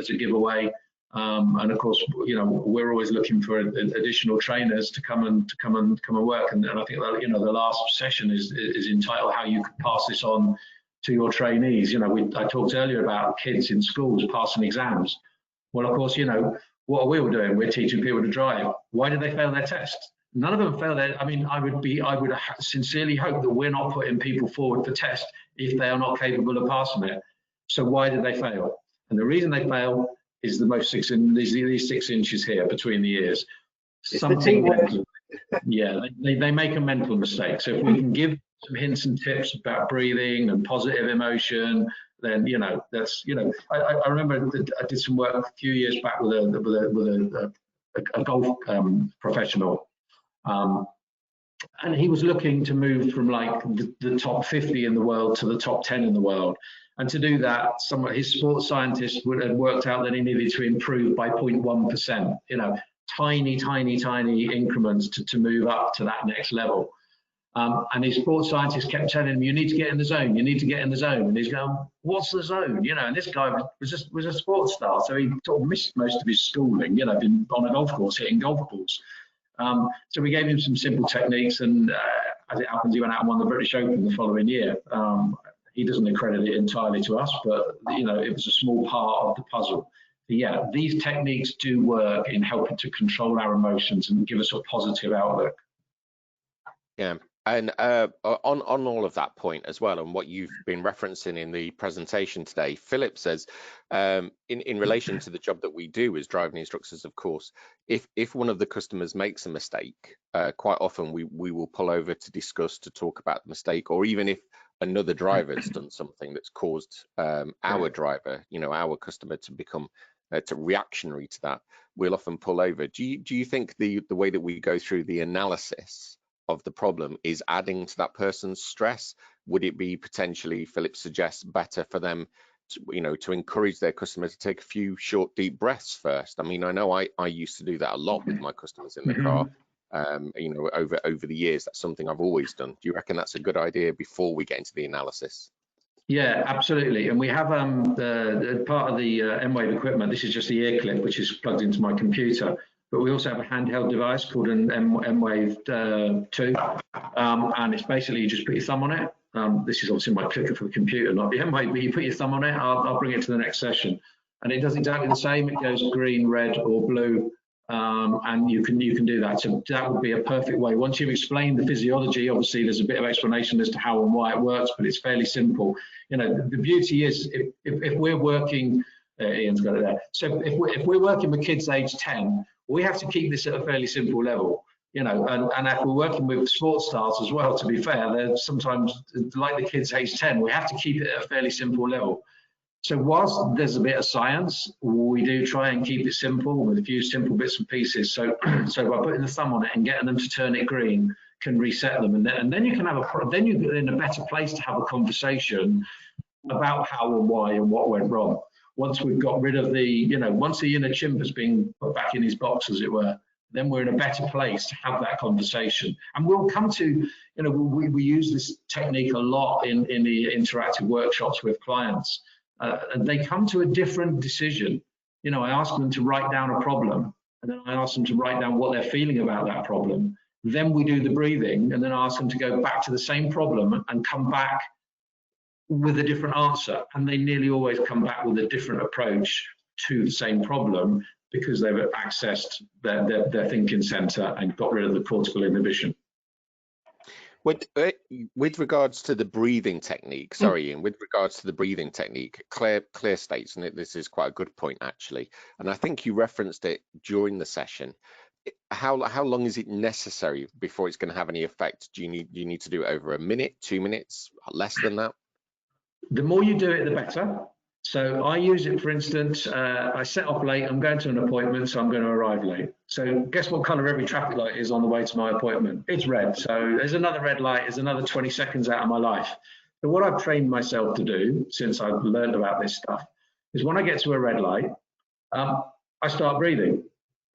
a giveaway. And of course, you know, we're always looking for additional trainers to come and work. And I think that, you know, the last session is entitled "How You Can Pass This On to Your Trainees." You know, I talked earlier about kids in schools passing exams. Well, of course, you know, what are we all doing? We're teaching people to drive. Why did they fail their tests? None of them fail their. I mean, I would sincerely hope that we're not putting people forward for tests if they are not capable of passing it. So why did they fail? And the reason they fail is these 6 inches here between the ears. Something mental. Yeah, they make a mental mistake. So if we can give some hints and tips about breathing and positive emotion, then, you know, that's, you know, I remember I did some work a few years back with a golf professional, and he was looking to move from like the top 50 in the world to the top 10 in the world. And to do that, his sports scientist had worked out that he needed to improve by 0.1%, you know, tiny increments to move up to that next level. And his sports scientist kept telling him, "You need to get in the zone. You need to get in the zone." And he's going, "What's the zone?" You know. And this guy was a sports star, so he sort of missed most of his schooling. You know, been on a golf course hitting golf balls. So we gave him some simple techniques, and as it happens, he went out and won the British Open the following year. He doesn't accredit it entirely to us, but, you know, it was a small part of the puzzle. But yeah, these techniques do work in helping to control our emotions and give us a positive outlook.
Yeah. And on all of that point as well, and what you've been referencing in the presentation today, Philip says, in relation to the job that we do as driving instructors, of course, if one of the customers makes a mistake, quite often we will pull over to discuss, to talk about the mistake, or even if another driver has done something that's caused our driver, you know, our customer to become reactionary to that, we'll often pull over. Do you think the way that we go through the analysis of the problem is adding to that person's stress? Would it be potentially, Philip suggests, better for them to, you know, to encourage their customers to take a few short, deep breaths first? I mean, I know I used to do that a lot with my customers in the car. You know, over the years, that's something I've always done. Do you reckon that's a good idea before we get into the analysis?
Yeah, absolutely. And we have the part of the M-Wave equipment. This is just the ear clip, which is plugged into my computer. But we also have a handheld device called an M-Wave 2, and it's basically you just put your thumb on it. This is obviously my clicker for the computer, not the M-Wave, but you put your thumb on it. I'll bring it to the next session, and it does exactly the same. It goes green, red, or blue, and you can do that. So that would be a perfect way. Once you've explained the physiology, obviously there's a bit of explanation as to how and why it works, but it's fairly simple. You know, the beauty is if we're working, Ian's got it there. So if we're working with kids aged 10. We have to keep this at a fairly simple level, you know, and if we're working with sports stars as well, to be fair, they're sometimes like the kids age 10, we have to keep it at a fairly simple level. So whilst there's a bit of science, we do try and keep it simple with a few simple bits and pieces. So by putting the thumb on it and getting them to turn it green can reset them. And then you can have then you're in a better place to have a conversation about how and why and what went wrong. Once we've got rid of the, you know, once the inner chimp has been put back in his box, as it were, then we're in a better place to have that conversation. And we'll come to, you know, we use this technique a lot in the interactive workshops with clients. And they come to a different decision. You know, I ask them to write down a problem, and then I ask them to write down what they're feeling about that problem. Then we do the breathing, and then I ask them to go back to the same problem and come back with a different answer, and they nearly always come back with a different approach to the same problem because they've accessed their thinking center and got rid of the cortical inhibition.
With regards to the breathing technique, sorry, Ian, with regards to the breathing technique, Claire states, and this is quite a good point actually, and I think you referenced it during the session, how long is it necessary before it's going to have any effect? Do you need to do it over a minute, 2 minutes, less than that?
The more you do it, the better. So I use it, for instance, I set off late, I'm going to an appointment, so I'm going to arrive late. So guess what colour every traffic light is on the way to my appointment? It's red. So there's another red light, there's another 20 seconds out of my life. So what I've trained myself to do since I've learned about this stuff is when I get to a red light, I start breathing.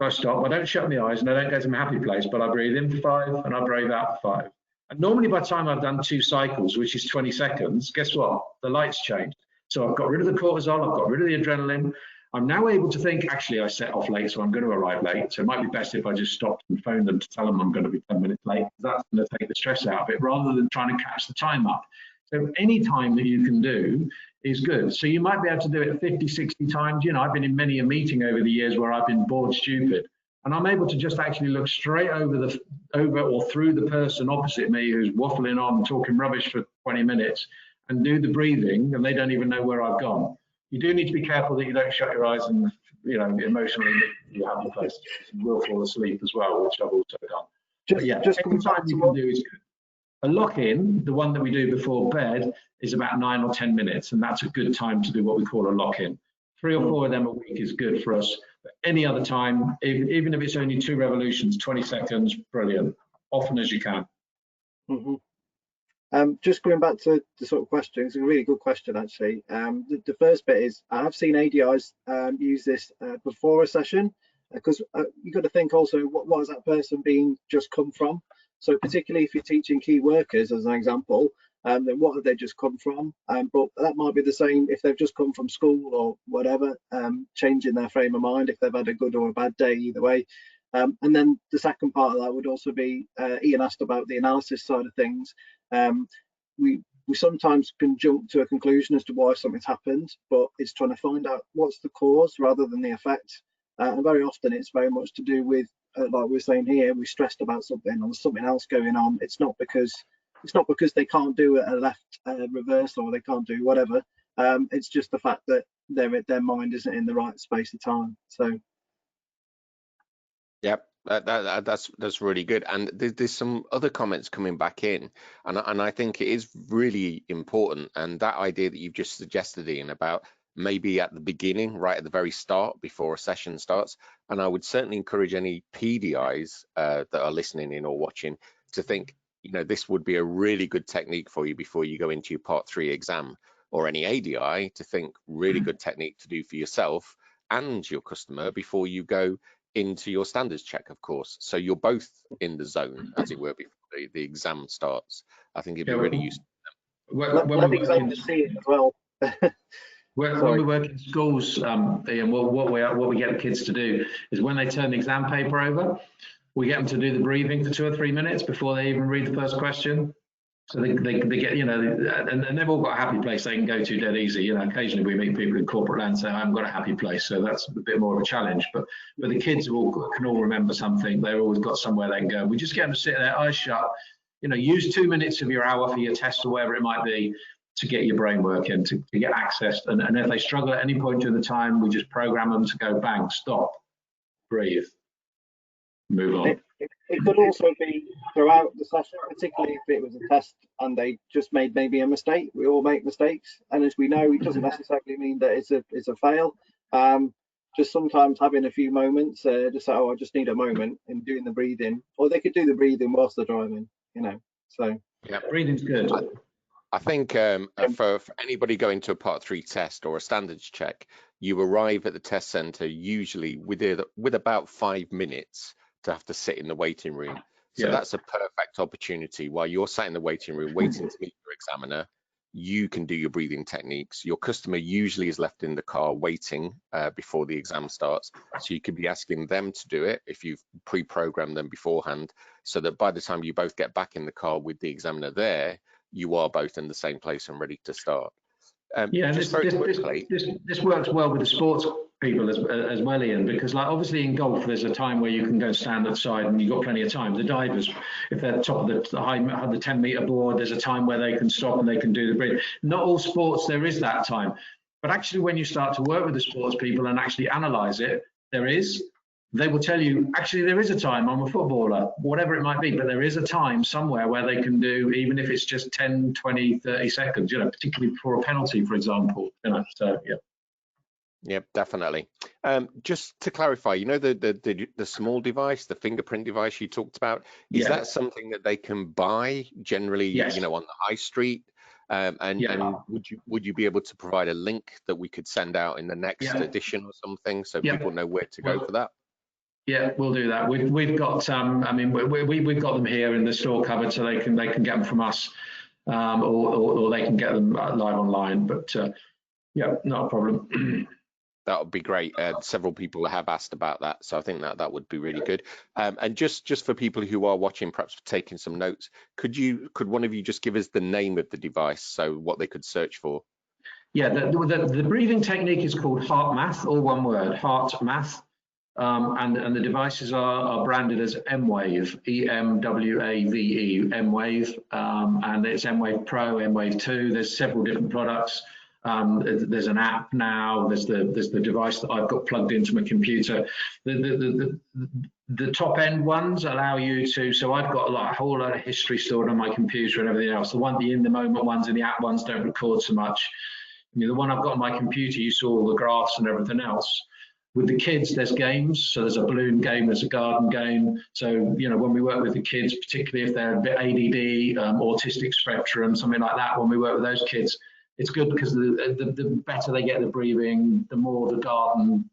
I stop, I don't shut my eyes and I don't go to my happy place, but I breathe in for 5 and I breathe out for 5. And normally by the time I've done 2 cycles, which is 20 seconds, guess what? The lights change. So I've got rid of the cortisol, I've got rid of the adrenaline. I'm now able to think, actually, I set off late, so I'm going to arrive late. So it might be best if I just stopped and phoned them to tell them I'm going to be 10 minutes late. That's going to take the stress out of it rather than trying to catch the time up. So any time that you can do is good. So you might be able to do it 50, 60 times. You know, I've been in many a meeting over the years where I've been bored stupid. And I'm able to just actually look straight over or through the person opposite me who's waffling on, talking rubbish for 20 minutes, and do the breathing, and they don't even know where I've gone. You do need to be careful that you don't shut your eyes and, you know, emotionally you have the place. You will fall asleep as well, which I've also done. Just any time you can do is good. A lock-in, the one that we do before bed, is about 9 or 10 minutes, and that's a good time to do what we call a lock-in. 3 or 4 of them a week is good for us. But any other time, even if it's only 2 revolutions, 20 seconds, brilliant. Often as you can.
Mm-hmm. Just going back to the sort of question, it's a really good question actually. The first bit is I have seen ADIs use this before a session, because you've got to think also what has that person been just come from. So particularly if you're teaching key workers as an example, then what have they just come from? But that might be the same if they've just come from school or whatever, changing their frame of mind if they've had a good or a bad day, either way. And then the second part of that would also be, Ian asked about the analysis side of things. We sometimes can jump to a conclusion as to why something's happened, but it's trying to find out what's the cause rather than the effect. And very often it's very much to do with, like we're saying here, we're stressed about something or there's something else going on. It's not because they can't do a left reverse or they can't do whatever. It's just the fact that their mind isn't in the right space of time. So.
Yep, that's really good. And there's some other comments coming back in, and I think it is really important. And that idea that you've just suggested, Ian, about maybe at the beginning, right at the very start, before a session starts. And I would certainly encourage any PDIs that are listening in or watching to think, you know, this would be a really good technique for you before you go into your Part 3 exam, or any ADI to think really good technique to do for yourself and your customer before you go into your standards check, of course. So you're both in the zone, as it were, before the exam starts. I think it'd be really useful.
Let the examiner see it as well.
When we work in schools, Ian, what we get the kids to do is when they turn the exam paper over, we get them to do the breathing for 2 or 3 minutes before they even read the first question. So they get, you know, and they've all got a happy place they can go to dead easy. You know, occasionally we meet people in corporate land say, I haven't got a happy place. So that's a bit more of a challenge. But the kids can all remember something. They've always got somewhere they can go. We just get them to sit there, eyes shut, you know, use 2 minutes of your hour for your test or whatever it might be to get your brain working, to get access. And if they struggle at any point during the time, we just program them to go bang, stop, breathe, move on.
It could also be throughout the session, particularly if it was a test and they just made maybe a mistake. We all make mistakes, and as we know, it doesn't necessarily mean that it's a fail. Just sometimes having a few moments, just say, oh, I just need a moment, in doing the breathing, or they could do the breathing whilst they're driving. You know, so
yeah,
breathing's good.
I think for anybody going to a Part 3 test or a standards check, you arrive at the test centre usually with about 5 minutes to have to sit in the waiting room. So that's a perfect opportunity while you're sat in the waiting room waiting to meet your examiner. You can do your breathing techniques. Your customer usually is left in the car waiting before the exam starts. So you could be asking them to do it if you've pre-programmed them beforehand, so that by the time you both get back in the car with the examiner there, you are both in the same place and ready to start.
This works well with the sports people as well, Ian, because like obviously in golf there's a time where you can go stand at the side and you've got plenty of time. The divers, if they're top of the 10-meter board, there's a time where they can stop and they can do the breathing. Not all sports there is that time, but actually when you start to work with the sports people and actually analyze it, there is. they will tell you, actually, there is a time, I'm a footballer, whatever it might be, but there is a time somewhere where they can do, even if it's just 10, 20, 30 seconds, particularly for a penalty, for example, so yeah.
Yep, definitely. Just to clarify, the small device, the fingerprint device you talked about, is that something that they can buy generally,
Yes.
on the high street? And would you be able to provide a link that we could send out in the next edition or something, so people know where to go for that?
Yeah, we'll do that. We've got we've got them here in the store cupboard, so they can get them from us, or they can get them live online. But yeah, not a problem.
That would be great. Several people have asked about that, so I think that would be really good. And just for people who are watching, perhaps taking some notes, could one of you just give us the name of the device, so what they could search for?
Yeah, the breathing technique is called Heart Math, all one word, Heart Math. And the devices are branded as M-Wave, EMWAVE, M-Wave, and it's M-Wave Pro, M-Wave 2. There's several different products. There's an app now. There's the device that I've got plugged into my computer. The top end ones allow you to. So I've got a whole lot of history stored on my computer and everything else. The in the moment ones and the app ones don't record so much. The one I've got on my computer, you saw all the graphs and everything else. With the kids, there's games. So there's a balloon game, there's a garden game. So, when we work with the kids, particularly if they're a bit ADD, autistic spectrum, something like that, when we work with those kids, it's good because the better they get the breathing, the more the garden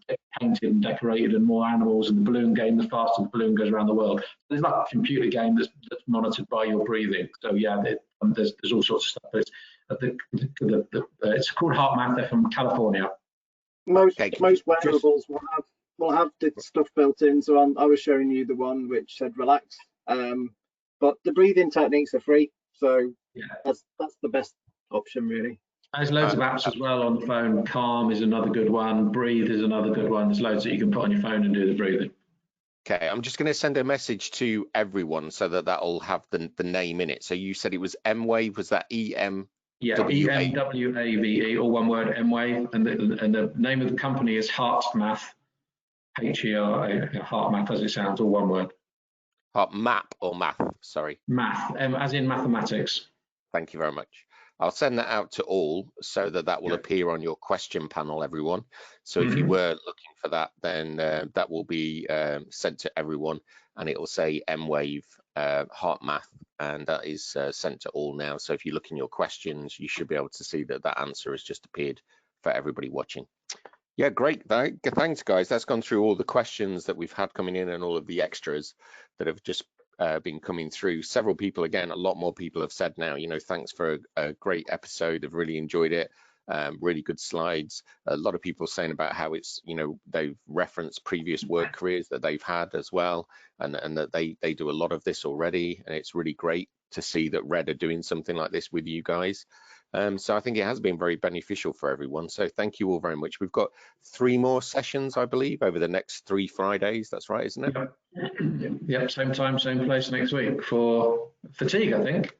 gets painted and decorated and more animals, and the balloon game, the faster the balloon goes around the world. There's like a computer game that's monitored by your breathing. So yeah, there's all sorts of stuff. It's called Heart Math. They're from California.
Most wearables will have the stuff built in. So I was showing you the one which said relax, but the breathing techniques are free. So that's the best option, really.
There's loads of apps as well on the phone. Calm is another good one. Breathe is another good one. There's loads that you can put on your phone and do the breathing.
Okay, I'm just going to send a message to everyone so that'll have the name in it. So you said it was M-Wave. Was that EM?
Yeah, EMWAVE, all one word, M-Wave, and the name of the company is Heart Math, H-E-R-A, Heart Math as it sounds, all one word.
Heart Map or Math, sorry.
Math, as in mathematics.
Thank you very much. I'll send that out to all so that will appear on your question panel, everyone. So if you were looking for that, then that will be sent to everyone, and it will say M-Wave Heart Math, and that is sent to all now. So if you look in your questions, you should be able to see that answer has just appeared for everybody watching. Yeah, great. Thanks, guys. That's gone through all the questions that we've had coming in and all of the extras that have just been coming through. Several people, again, a lot more people have said now, thanks for a great episode. I've really enjoyed it. Really good slides. A lot of people saying about how it's, they've referenced previous work careers that they've had as well, and that they do a lot of this already, and it's really great to see that Red are doing something like this with you guys. So I think it has been very beneficial for everyone. So thank you all very much. We've got 3 more sessions, I believe, over the next 3 Fridays. That's right, isn't it?
Yep, same time, same place next week for fatigue, I think.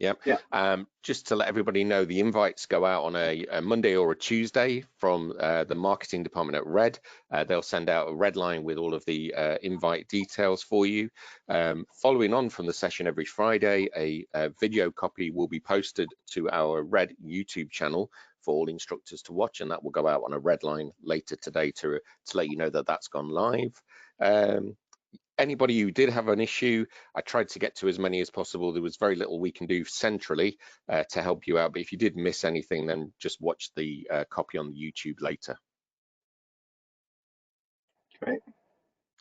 Yep. Yeah. Just to let everybody know, the invites go out on a Monday or a Tuesday from the marketing department at Red. They'll send out a red line with all of the invite details for you. Following on from the session every Friday, a video copy will be posted to our Red YouTube channel for all instructors to watch, and that will go out on a red line later today to let you know that that's gone live. Anybody who did have an issue, I tried to get to as many as possible. There was very little we can do centrally to help you out, but if you did miss anything, then just watch the copy on the YouTube later.
Great.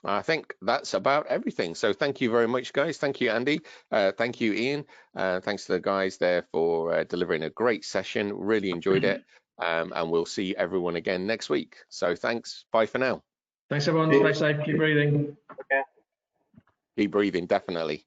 I think that's about everything. So thank you very much, guys. Thank you, Andy. Thank you, Ian. Thanks to the guys there for delivering a great session. Really enjoyed it. And we'll see everyone again next week. So thanks. Bye for now.
Thanks, everyone. Stay safe. Keep breathing.
Okay.
Keep breathing, definitely.